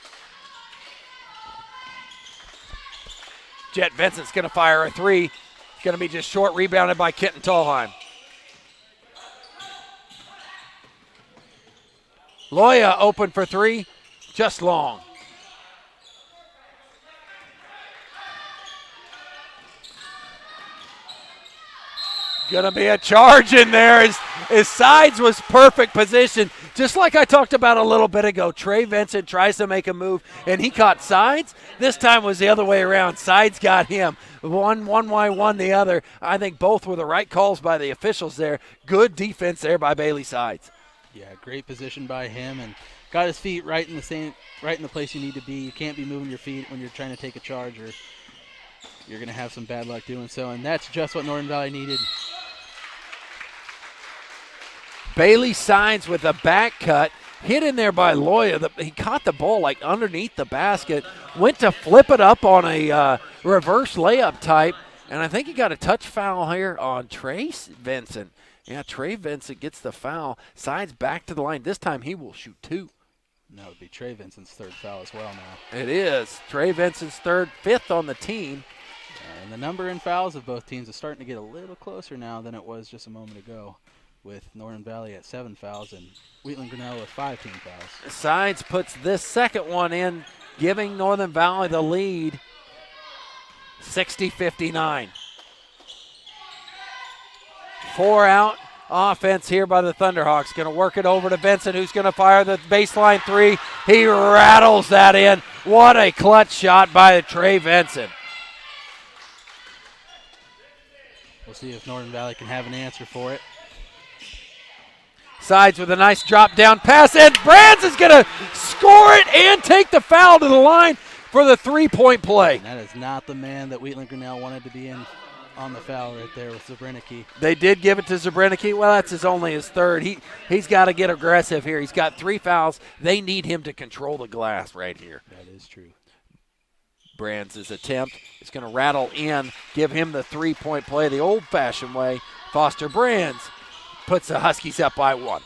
Jet Vincent's going to fire a 3. It's going to be just short, rebounded by Kenton Tallheim. Loya open for 3, just long. Going to be a charge in there as Sides was perfect position. Just like I talked about a little bit ago, Trey Vincent tries to make a move, and he caught Sides. This time was the other way around. Sides got him. One the other. I think both were the right calls by the officials there. Good defense there by Bailey Sides. Yeah, great position by him, and got his feet right in the place you need to be. You can't be moving your feet when you're trying to take a charge, or you're going to have some bad luck doing so, and that's just what Northern Valley needed. Bailey Sides with a back cut, hit in there by Loya. He caught the ball like underneath the basket, went to flip it up on a reverse layup type, and I think he got a touch foul here on Trace Vincent. Yeah, Trey Vincent gets the foul. Sides back to the line. This time he will shoot 2. And that would be Trey Vincent's 3rd foul as well now. It is. Trey Vincent's 3rd, 5th on the team. And the number in fouls of both teams is starting to get a little closer now than it was just a moment ago, with Northern Valley at 7 fouls and Wheatland Grinnell with 5 team fouls. Sides puts this second one in, giving Northern Valley the lead, 60-59. 4 out offense here by the Thunderhawks. Going to work it over to Vincent, who's going to fire the baseline 3. He rattles that in. What a clutch shot by Trey Vincent. We'll see if Northern Valley can have an answer for it. Sides with a nice drop down pass, and Brands is going to score it and take the foul to the line for the 3-point play. And that is not the man that Wheatland Grinnell wanted to be in on the foul right there with Zabrinski. They did give it to Zabrinski. Well, that's only his 3rd. He's got to get aggressive here. He's got 3 fouls. They need him to control the glass right here. That is true. Brands' attempt is going to rattle in, give him the 3-point play the old-fashioned way. Foster Brands puts the Huskies up by 1.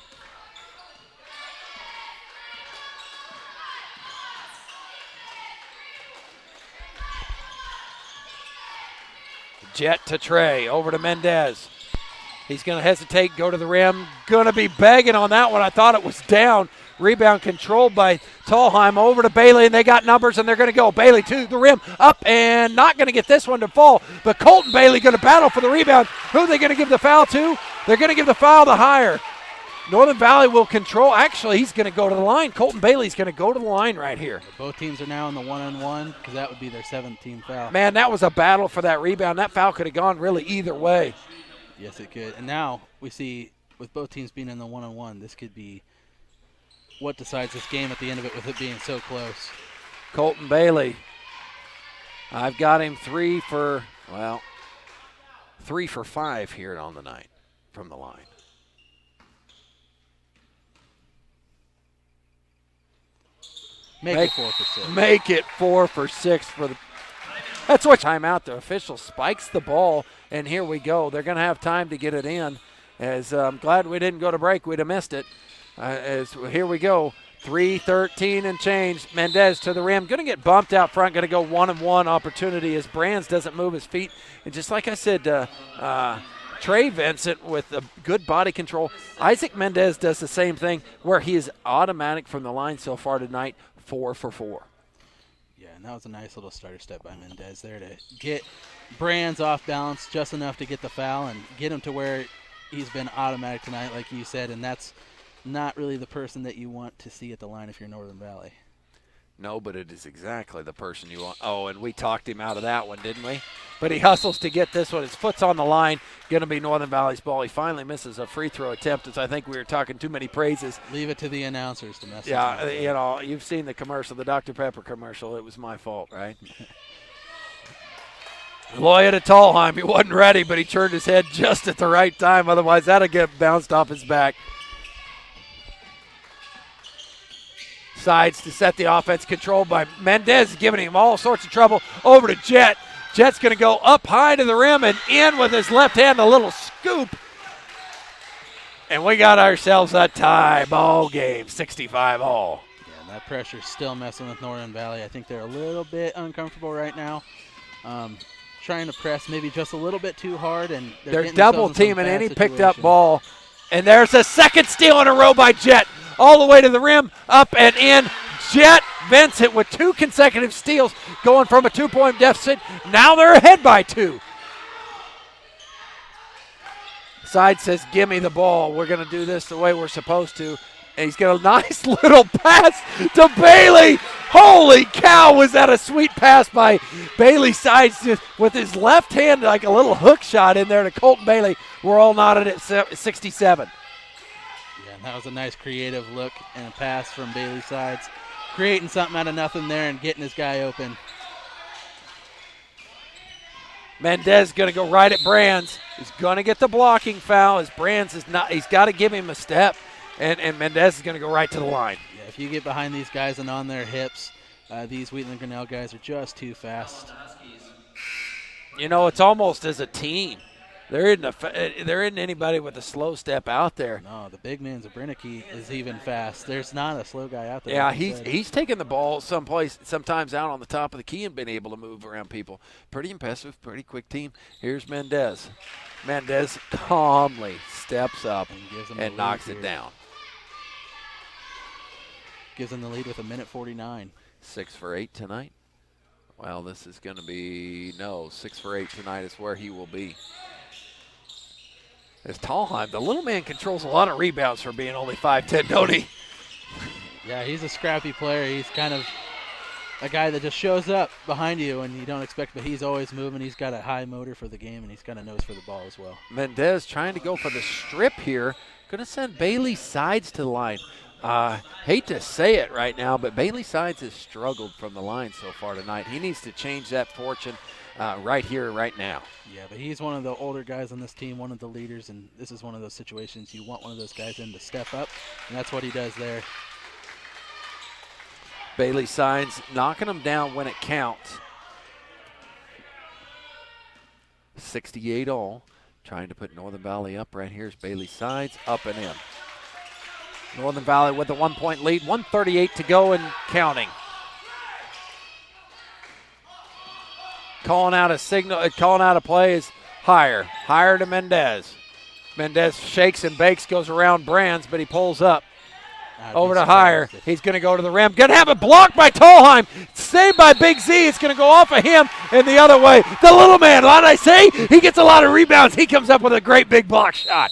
Jet to Trey, over to Mendez. He's going to hesitate, go to the rim. Going to be begging on that one. I thought it was down. Rebound controlled by Tallheim, over to Bailey, and they got numbers, and they're going to go. Bailey to the rim, up, and not going to get this one to fall. But Colton Bailey going to battle for the rebound. Who are they going to give the foul to? They're going to give the foul to Hire. Northern Valley will control. Actually, he's going to go to the line. Colton Bailey's going to go to the line right here. Both teams are now in the 1-on-1 because that would be their 7th team foul. Man, that was a battle for that rebound. That foul could have gone really either way. Yes, it could. And now we see with both teams being in the 1-on-1, this could be what decides this game at the end of it with it being so close. Colton Bailey. I've got him 3 for 5 here on the night from the line. Make it 4 for 6. Make it 4 for 6 for the. That's what timeout. The official spikes the ball, and here we go. They're going to have time to get it in. As I'm glad we didn't go to break. We'd have missed it. As here we go. 3:13 and change. Mendez to the rim. Going to get bumped out front. Going to go 1-on-1 opportunity as Brands doesn't move his feet. And just like I said, Trey Vincent with a good body control. Isaac Mendez does the same thing where he is automatic from the line so far tonight, 4 for 4. Yeah, and that was a nice little starter step by Mendez there to get Brands off balance just enough to get the foul and get him to where he's been automatic tonight, like you said, and that's not really the person that you want to see at the line if you're Northern Valley. No, but it is exactly the person you want. Oh, and we talked him out of that one, didn't we? But he hustles to get this one. His foot's on the line. Going to be Northern Valley's ball. He finally misses a free throw attempt, as I think we were talking too many praises. Leave it to the announcers to mess Yeah, with you know, you've seen the commercial, the Dr. Pepper commercial. It was my fault, right? Loya to Tallheim. He wasn't ready, but he turned his head just at the right time. Otherwise, that'd get bounced off his back. Sides to set the offense, controlled by Mendez, giving him all sorts of trouble. Over to Jet. Jet's going to go up high to the rim and in with his left hand, a little scoop. And we got ourselves a tie ball game, 65 all. Yeah, and that pressure's still messing with Northern Valley. I think they're a little bit uncomfortable right now. Trying to press maybe just a little bit too hard. And they're double teaming, and he picked up situation. ball. And there's a second steal in a row by Jet. All the way to the rim, up and in. Jet Vincent with 2 consecutive steals, going from a 2-point deficit. Now they're ahead by 2. Side says, give me the ball. We're going to do this the way we're supposed to. And he's got a nice little pass to Bailey. Holy cow, was that a sweet pass by Bailey Sides with his left hand, like a little hook shot in there to Colton Bailey. We're all knotted at 67. That was a nice creative look and a pass from Bailey Sides, creating something out of nothing there and getting his guy open. Mendez going to go right at Brands. He's going to get the blocking foul as Brands is not. He's got to give him a step, and Mendez is going to go right to the line. Yeah, if you get behind these guys and on their hips, these Wheatland Grinnell guys are just too fast. You know, it's almost as a team. There isn't anybody with a slow step out there. No, the big man Zabrinicki is even fast. There's not a slow guy out there. Yeah, like he's taking the ball sometimes out on the top of the key and been able to move around people. Pretty impressive, pretty quick team. Here's Mendez. Mendez calmly steps up and knocks it down. Gives him the lead with 1:49. 6 for 8 tonight. Well, this is going to be 6 for 8 tonight is where he will be. As Tallheim, the little man controls a lot of rebounds for being only 5'10", don't he? Yeah, he's a scrappy player. He's kind of a guy that just shows up behind you and you don't expect, but he's always moving. He's got a high motor for the game, and he's got a nose for the ball as well. Mendez trying to go for the strip here. Going to send Bailey Sides to the line. Hate to say it right now, but Bailey Sides has struggled from the line so far tonight. He needs to change that fortune right here, right now. Yeah, but he's one of the older guys on this team, one of the leaders, and this is one of those situations you want one of those guys in to step up, and that's what he does there. Bailey Sides knocking him down when it counts. 68 all. Trying to put Northern Valley up. Right here's Bailey Sides, up and in. Northern Valley with a 1-point lead, 1:38 to go and counting. Calling out a play is higher to Mendez. Mendez shakes and bakes, goes around Brands, but he pulls up. Over to Higher. He's going to go to the rim. Going to have it blocked by Tallheim. Saved by Big Z. It's going to go off of him and the other way. The little man, what did I say? He gets a lot of rebounds. He comes up with a great big block shot.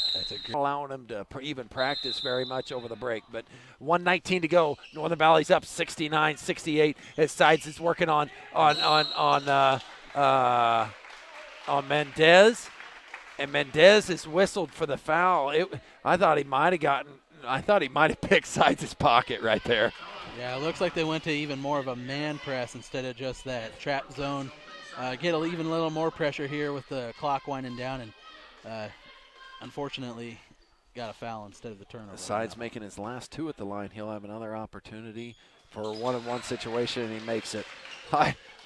Allowing him to even practice very much over the break. But 1:19 to go. Northern Valley's up 69-68 as Sides is working on Mendez. And Mendez is whistled for the foul. I thought he might have gotten I thought he might have picked Sides' pocket right there. Yeah, it looks like they went to even more of a man press instead of just that trap zone. Get even a little more pressure here with the clock winding down, and unfortunately got a foul instead of the turnover. Sides making his last 2 at the line. He'll have another opportunity for a 1-on-1 situation, and he makes it.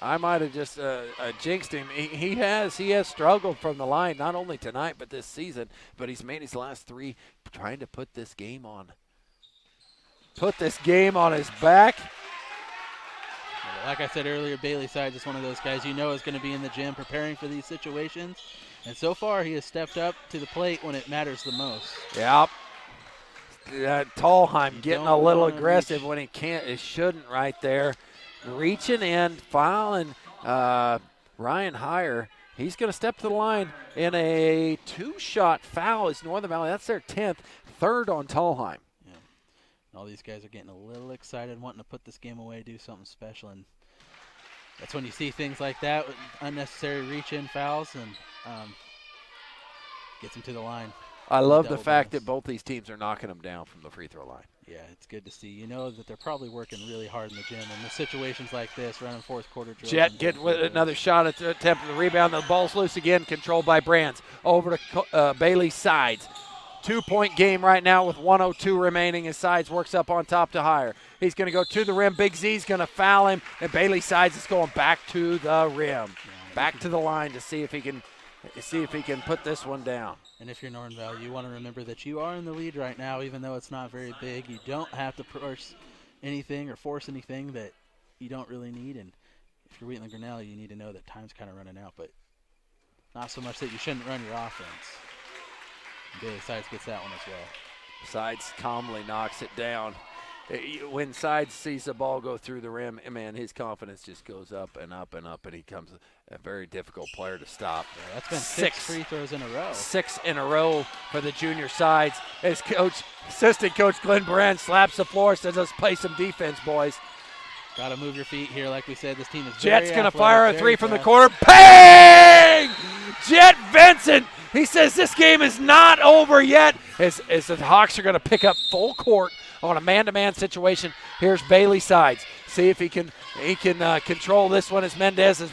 I might have just jinxed him. He has struggled from the line, not only tonight but this season, but he's made his last 3 trying to put this game on. Put this game on his back. Like I said earlier, Bailey Sides is one of those guys you know is going to be in the gym preparing for these situations. And so far, he has stepped up to the plate when it matters the most. Yep. Tallheim getting a little aggressive when he can't, he shouldn't right there. Reaching in, fouling Ryan Heyer. He's going to step to the line in a 2-shot foul. Is Northern Valley. That's their 10th, 3rd on Tallheim. Yeah. And all these guys are getting a little excited, wanting to put this game away, do something special. And that's when you see things like that, with unnecessary reach-in fouls, and gets them to the line. I love the fact that both these teams are knocking them down from the free throw line. Yeah, it's good to see. You know that they're probably working really hard in the gym. And in situations like this, running fourth quarter drills. Jet getting with another shot at the attempt of the rebound. The ball's loose again, controlled by Brands. Over to Bailey Sides. 2-point game right now with 1:02 remaining as Sides works up on top to Heyer. He's going to go to the rim. Big Z's going to foul him, and Bailey Sides is going back to the rim. Back to the line to see if he can put this one down. And if you're Northern Valley, you want to remember that you are in the lead right now, even though it's not very big. You don't have to force anything that you don't really need. And if you're Wheatland Grinnell, you need to know that time's kind of running out, but not so much that you shouldn't run your offense. And Bailey Sides gets that one as well. Sides calmly knocks it down. When Sides sees the ball go through the rim, man, his confidence just goes up and up and up, and he becomes a very difficult player to stop. Yeah, that's been 6 free throws in a row. 6 in a row for the junior Sides. As assistant coach Glenn Brand slaps the floor, says, let's play some defense, boys. Got to move your feet here. Like we said, this team is Jet's going to fire a 3 from the fast. corner. Bang! Jet Vincent. He says this game is not over yet as the Hawks are going to pick up full court on a man-to-man situation. Here's Bailey Sides. See if he can control this one as Mendez is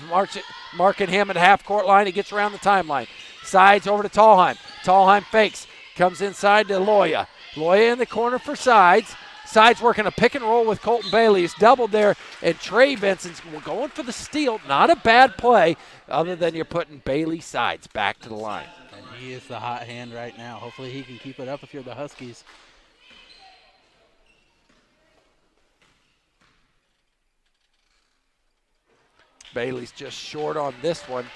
marking him at half-court line. He gets around the timeline. Sides over to Tallheim. Tallheim fakes. Comes inside to Loya. Loya in the corner for Sides. Sides working a pick and roll with Colton Bailey. He's doubled there, and Trey Vincent's going for the steal. Not a bad play, other than you're putting Bailey Sides back to the line. And he is the hot hand right now. Hopefully he can keep it up if you're the Huskies. Bailey's just short on this one.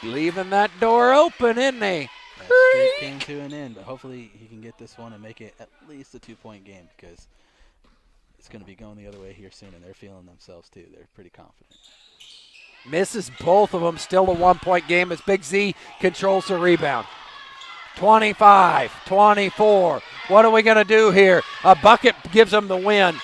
Leaving that door open, isn't he? That streak came to an end, but hopefully he can get this one and make it at least a 2-point game, because it's going to be going the other way here soon, and they're feeling themselves too. They're pretty confident. Misses both of them. Still a 1-point game as Big Z controls the rebound. 25-24. What are we going to do here? A bucket gives them the win.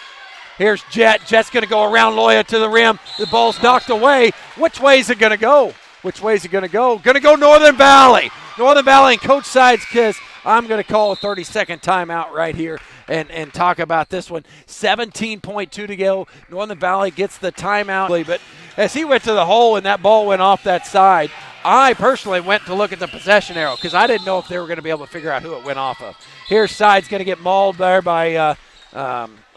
Here's Jet. Jet's going to go around Loya to the rim. The ball's knocked away. Which way is it going to go? Which way is it going to go? Going to go Northern Valley. Northern Valley and Coach Sides, because I'm going to call a 30-second timeout right here and talk about this one. 17.2 to go. Northern Valley gets the timeout. But as he went to the hole and that ball went off that side, I personally went to look at the possession arrow because I didn't know if they were going to be able to figure out who it went off of. Here's Sides going to get mauled there by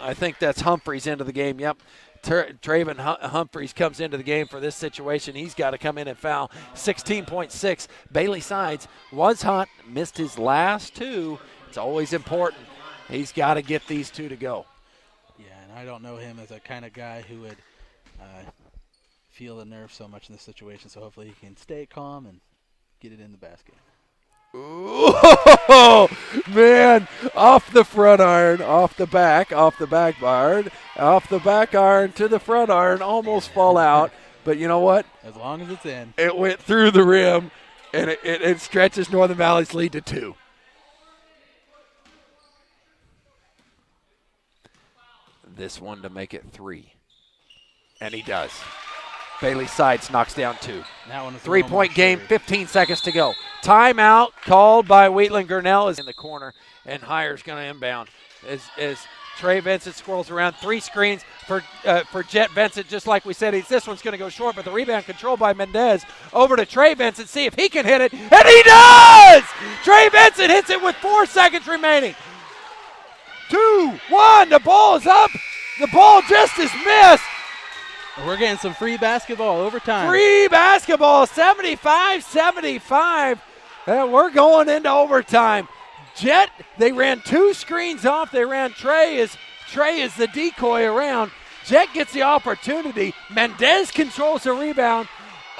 I think that's Humphreys into the game. Yep. Traven Humphreys comes into the game for this situation. He's got to come in and foul. 16.6. Bailey Sides was hot, missed his last 2. It's always important. He's got to get these 2 to go. Yeah, and I don't know him as a kind of guy who would feel the nerve so much in this situation, so hopefully he can stay calm and get it in the basket. Ooh, man, off the front iron, off the back iron, off the back iron to the front iron, almost fall out. But you know what? As long as it's in. It went through the rim, and it stretches Northern Valley's lead to 2. This one to make it 3. And he does. Bailey Sides knocks down 2. 3-point game, 15 seconds to go. Timeout called by Wheatland. Grinnell is in the corner, and Heyer's going to inbound as Trey Vincent swirls around. 3 screens for Jet Vincent, just like we said. This one's going to go short, but the rebound controlled by Mendez. Over to Trey Vincent, see if he can hit it, and he does! Trey Vincent hits it with 4 seconds remaining. 2, 1, the ball is up. The ball just is missed. We're getting some free basketball overtime. Free basketball, 75-75. We're going into overtime. Jet, they ran 2 screens off. They ran Trey is the decoy around. Jet gets the opportunity. Mendez controls the rebound.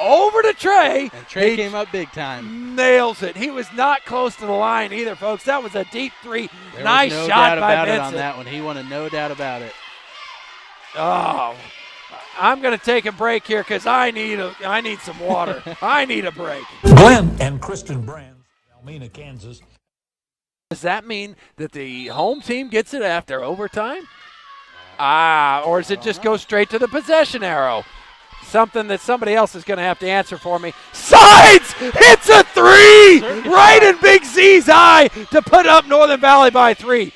Over to Trey. And Trey came up big time. Nails it. He was not close to the line either, folks. That was a deep 3. There nice was no shot doubt by about Vincent. it on that one. He wanted no doubt about it. Oh, I'm going to take a break here because I need some water. I need a break. Glenn and Kristen Brands, Almena, Kansas. Does that mean that the home team gets it after overtime? Or does it just go straight to the possession arrow? Something that somebody else is going to have to answer for me. Sides hits a 3 right in Big Z's eye to put up Northern Valley by 3.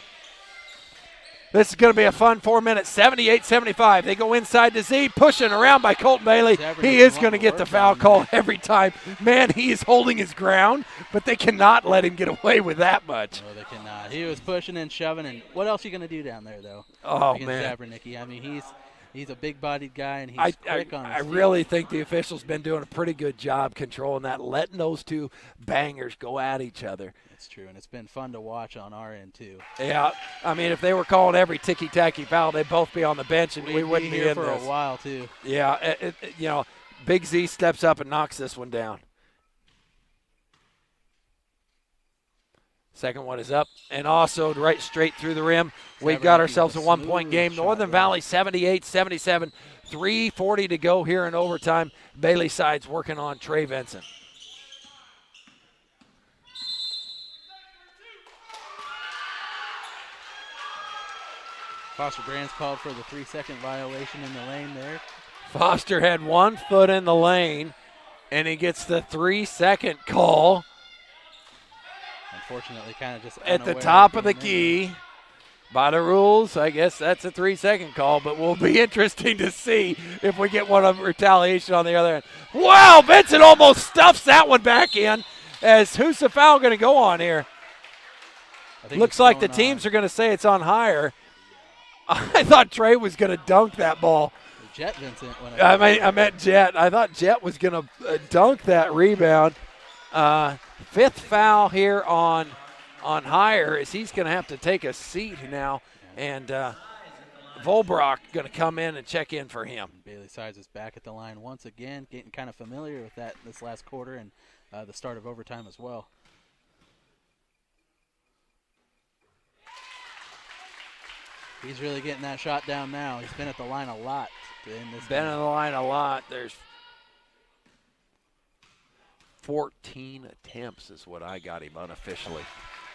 This is going to be a fun 4 minutes, 78-75. They go inside to Z, pushing around by Colton Bailey. He is going to get the foul call every time. Man, he is holding his ground, but they cannot let him get away with that much. No, they cannot. He was pushing and shoving, and what else are you going to do down there, though? Oh, against man. Zabernicki? I mean, he's a big-bodied guy, and he's quick on his I feet. really think the officials been doing a pretty good job controlling that, letting those 2 bangers go at each other. It's true, and it's been fun to watch on our end, too. Yeah, I mean, if they were calling every ticky-tacky foul, they'd both be on the bench, and we wouldn't be here in for this. a while, too. Yeah, Big Z steps up and knocks this one down. Second one is up, and also right straight through the rim. We've got ourselves a 1-point game. Northern Valley 78-77, 3:40 to go here in overtime. Bailey Sides working on Trey Vincent. Foster Brands called for the 3-second violation in the lane there. Foster had 1 foot in the lane, and he gets the 3-second call. Unfortunately, kind of just At the unaware top of the being key. By the rules, I guess that's a 3-second call, but will be interesting to see if we get one of retaliation on the other end. Wow, Vincent almost stuffs that one back in. As who's the foul going to go on here? Looks like the teams are going to say it's on Higher. I thought Trey was going to dunk that ball. Jet Vincent. I meant Jet. I thought Jet was going to dunk that rebound. 5th foul here on Higher as he's going to have to take a seat now. And Volbrock going to come in and check in for him. Bailey Sides is back at the line once again, getting kind of familiar with that this last quarter and the start of overtime as well. He's really getting that shot down now. He's been at the line a lot in this game. At the line a lot. There's 14 attempts is what I got him unofficially.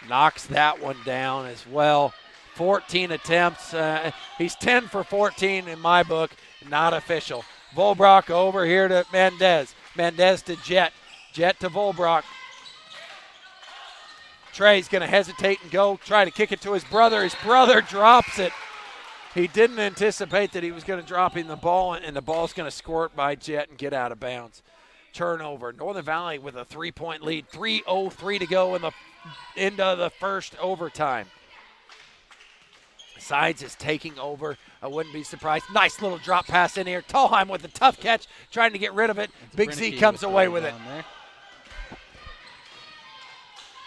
Knocks that one down as well. 14 attempts. He's 10 for 14 in my book. Not official. Volbrock over here to Mendez. Mendez to Jet. Jet to Volbrock. Trey's going to hesitate and go try to kick it to his brother. His brother drops it. He didn't anticipate that he was going to drop him the ball, and the ball's going to squirt by Jet and get out of bounds. Turnover. Northern Valley with a 3-point lead. 3:03 to go in the end of the first overtime. Sides is taking over. I wouldn't be surprised. Nice little drop pass in here. Tallheim with a tough catch, trying to get rid of it. Big Z comes away with it.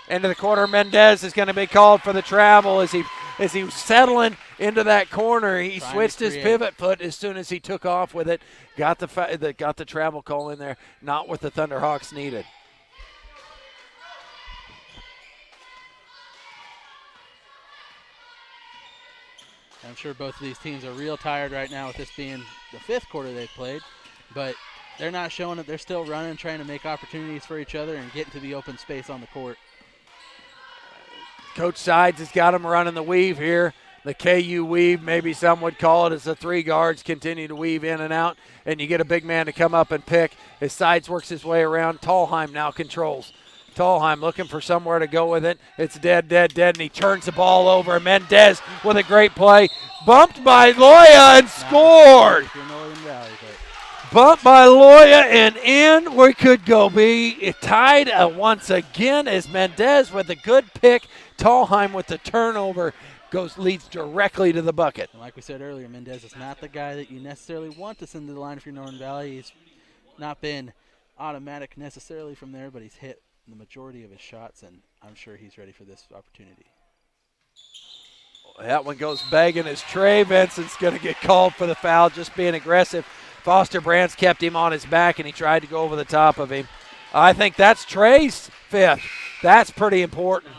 Into the corner, Mendez is going to be called for the travel as he was settling into that corner. He switched his pivot foot as soon as he took off with it. Got the travel call in there. Not what the Thunderhawks needed. I'm sure both of these teams are real tired right now with this being the 5th quarter they've played, but they're not showing it. They're still running, trying to make opportunities for each other and get into the open space on the court. Coach Sides has got him running the weave here. The KU weave, maybe some would call it, as the 3 guards continue to weave in and out, and you get a big man to come up and pick. As Sides works his way around, Tallheim now controls. Thalheim looking for somewhere to go with it. It's dead, and he turns the ball over. Mendez with a great play. Bumped by Loya and scored. Bumped by Loya and in. We could go be tied once again as Mendez with a good pick. Thalheim with the turnover leads directly to the bucket. Like we said earlier, Mendez is not the guy that you necessarily want to send to the line for your Northern Valley. He's not been automatic necessarily from there, but he's hit the majority of his shots, and I'm sure he's ready for this opportunity. That one goes begging as Trey Vincent's going to get called for the foul, just being aggressive. Foster Brands kept him on his back, and he tried to go over the top of him. I think that's Trey's fifth. That's pretty important.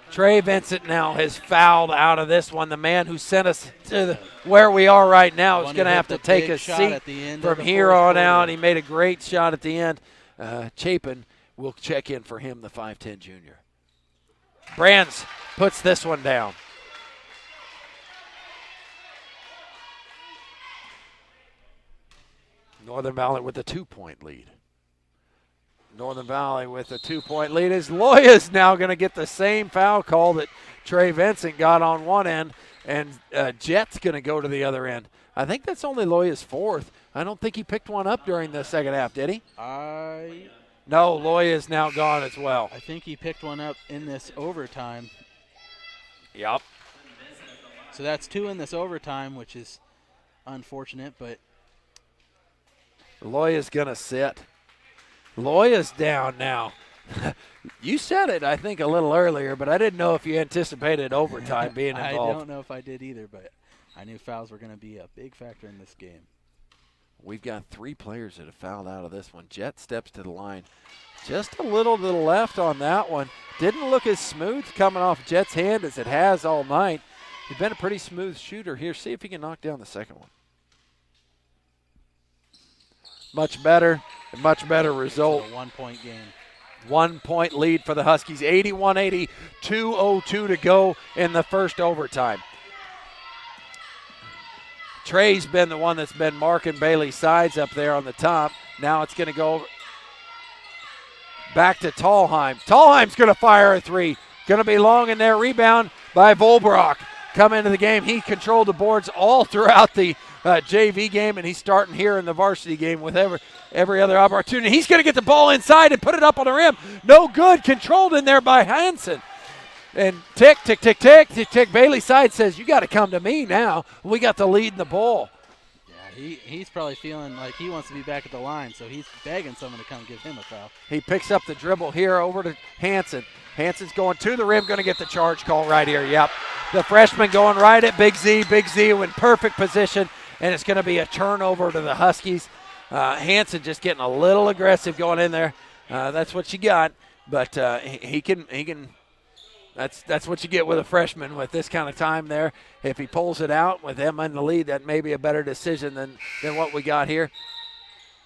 Trey Vincent now has fouled out of this one. The man who sent us to where we are right now is going to have to take a seat from here on out. He made a great shot at the end. Chapin will check in for him, the 5'10 junior. Brands puts this one down. Northern Valley with a 2-point lead. Northern Valley with a 2-point lead as Loya's now going to get the same foul call that Trey Vincent got on one end, and Jet's going to go to the other end. I think that's only Loya's fourth. I don't think he picked one up during the second half, did he? No, Loya's now gone as well. I think he picked one up in this overtime. Yep. So that's 2 in this overtime, which is unfortunate, but Loya's going to sit. Loya's down now. You said it, I think, a little earlier, but I didn't know if you anticipated overtime being involved. I don't know if I did either, but I knew fouls were going to be a big factor in this game. We've got 3 players that have fouled out of this one. Jet steps to the line. Just a little to the left on that one. Didn't look as smooth coming off Jet's hand as it has all night. He's been a pretty smooth shooter here. See if he can knock down the second one. Much better result. It's a 1-point game. 1-point lead for the Huskies. 81-80, 2:02 to go in the first overtime. Trey's been the one that's been marking Bailey's sides up there on the top. Now it's going to go back to Thalheim. Thalheim's going to fire a 3. Going to be long in there. Rebound by Volbrock. Come into the game. He controlled the boards all throughout the JV game, and he's starting here in the varsity game with every other opportunity. He's going to get the ball inside and put it up on the rim. No good. Controlled in there by Hansen. And tick. Bailey's side says, you got to come to me now. We got the lead in the ball. Yeah, he's probably feeling like he wants to be back at the line, so he's begging someone to come give him a foul. He picks up the dribble here over to Hansen. Hansen's going to the rim, going to get the charge call right here. Yep. The freshman going right at Big Z. Big Z in perfect position, and it's going to be a turnover to the Huskies. Hansen just getting a little aggressive going in there. That's what you got, but he can. That's what you get with a freshman with this kind of time there. If he pulls it out with them in the lead, that may be a better decision than what we got here.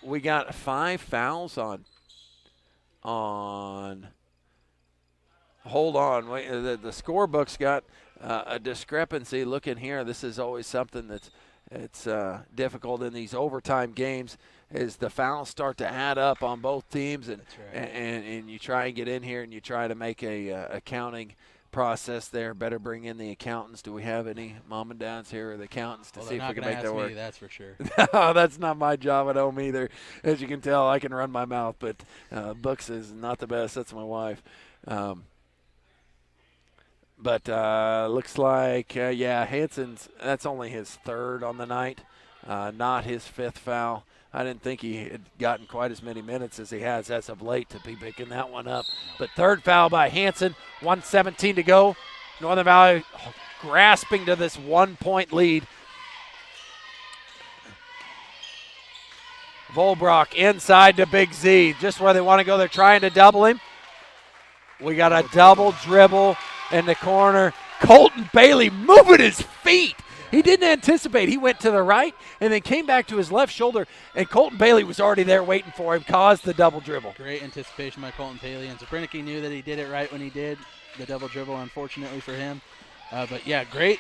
We got 5 fouls on. Hold on, the scorebook's got a discrepancy. Look in here. This is always something it's difficult in these overtime games. As the fouls start to add up on both teams, and you try and get in here and you try to make a accounting process there. Better bring in the accountants. Do we have any mom and dads here or the accountants to see if we can make that work? That's for sure. No, that's not my job at home either. As you can tell, I can run my mouth, but books is not the best. That's my wife. But looks like, Hansen's, that's only his 3rd on the night, not his 5th foul. I didn't think he had gotten quite as many minutes as he has as of late to be picking that one up. But 3rd foul by Hansen, 1:17 to go. Northern Valley grasping to this 1-point lead. Volbrock inside to Big Z, just where they want to go. They're trying to double him. We got a double dribble in the corner. Colton Bailey moving his feet. He didn't anticipate. He went to the right and then came back to his left shoulder, and Colton Bailey was already there waiting for him, caused the double dribble. Great anticipation by Colton Bailey, and Zabrinicki knew that he did it right when he did the double dribble, unfortunately for him. But, yeah, great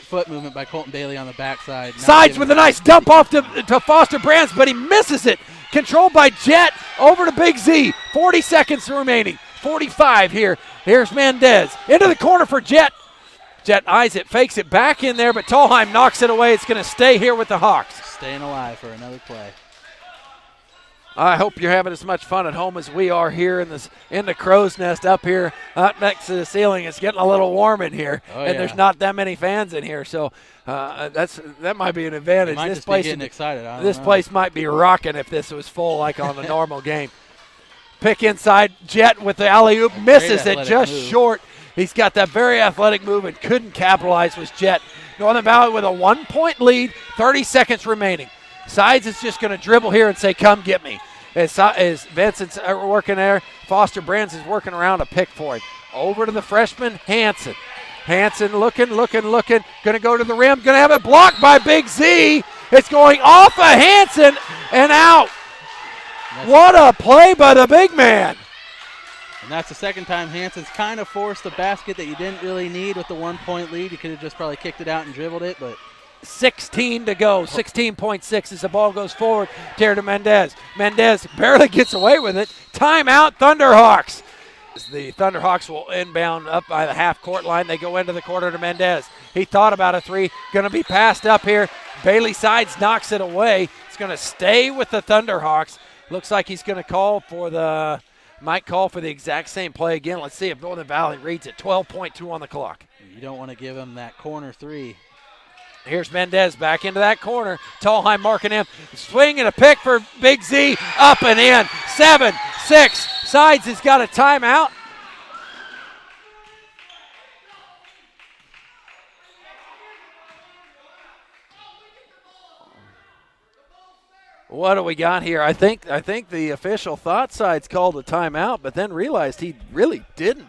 foot movement by Colton Bailey on the backside. Sides with a nice dump off to Foster Brands, but he misses it. Controlled by Jet over to Big Z. 40 seconds remaining. 45 here. Here's Mendez into the corner for Jet. Jet eyes it, fakes it back in there, but Tolheim knocks it away. It's going to stay here with the Hawks. Staying alive for another play. I hope you're having as much fun at home as we are here in the crow's nest up here up next to the ceiling. It's getting a little warm in here, and there's not that many fans in here, so that might be an advantage. This place getting excited. This place might be rocking if this was full like on a normal game. Pick inside, Jet with the alley-oop, misses it just short. He's got that very athletic move and couldn't capitalize with Jet. Northern Valley with a 1-point lead, 30 seconds remaining. Sides is just going to dribble here and say, come get me. As Vincent's working there, Foster Brands is working around a pick for it. Over to the freshman, Hanson. Hanson looking. Going to go to the rim. Going to have it blocked by Big Z. It's going off of Hanson and out. What a play by the big man. And that's the second time Hanson's kind of forced a basket that you didn't really need with the 1-point lead. You could have just probably kicked it out and dribbled it, but 16 to go, 16.6 as the ball goes forward. Tear to Mendez. Mendez barely gets away with it. Timeout, Thunderhawks. The Thunderhawks will inbound up by the half-court line. They go into the corner to Mendez. He thought about a three. Going to be passed up here. Bailey Sides knocks it away. It's going to stay with the Thunderhawks. Looks like he's going to call for the exact same play again. Let's see if Northern Valley reads it. 12.2 on the clock. You don't want to give him that corner three. Here's Mendez back into that corner. Tolheim marking him. Swing and a pick for Big Z. Up and in. 7-6. Sides has got a timeout. What do we got here? I think the official thought Sides called a timeout, but then realized he really didn't.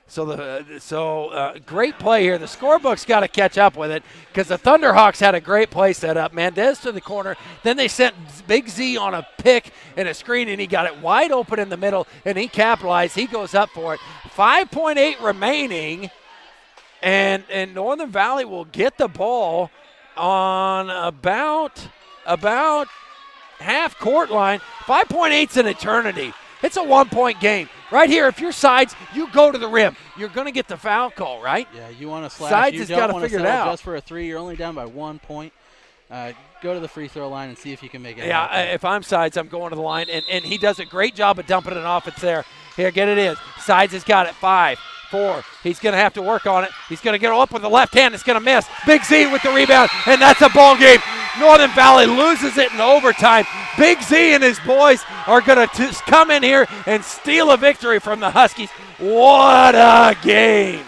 So great play here. The scorebook's got to catch up with it because the Thunderhawks had a great play set up. Mendez to the corner. Then they sent Big Z on a pick and a screen, and he got it wide open in the middle, and he capitalized. He goes up for it. 5.8 remaining, and Northern Valley will get the ball on about half-court line. 5.8's an eternity. It's a 1-point game. Right here, if you're Sides, you go to the rim. You're going to get the foul call, right? Yeah, you want to slash. Sides you has don't got to want to figure it settle out. Just for a three, you're only down by 1 point. Go to the free throw line and see if you can make it Yeah, happen. if I'm Sides, I'm going to the line, and he does a great job of dumping it off. It's there. Here, get it in. Sides has got it. 5, 4. He's going to have to work on it. He's going to get up with the left hand. It's going to miss. Big Z with the rebound, and that's a ball game. Northern Valley loses it in overtime. Big Z and his boys are going to come in here and steal a victory from the Huskies. What a game.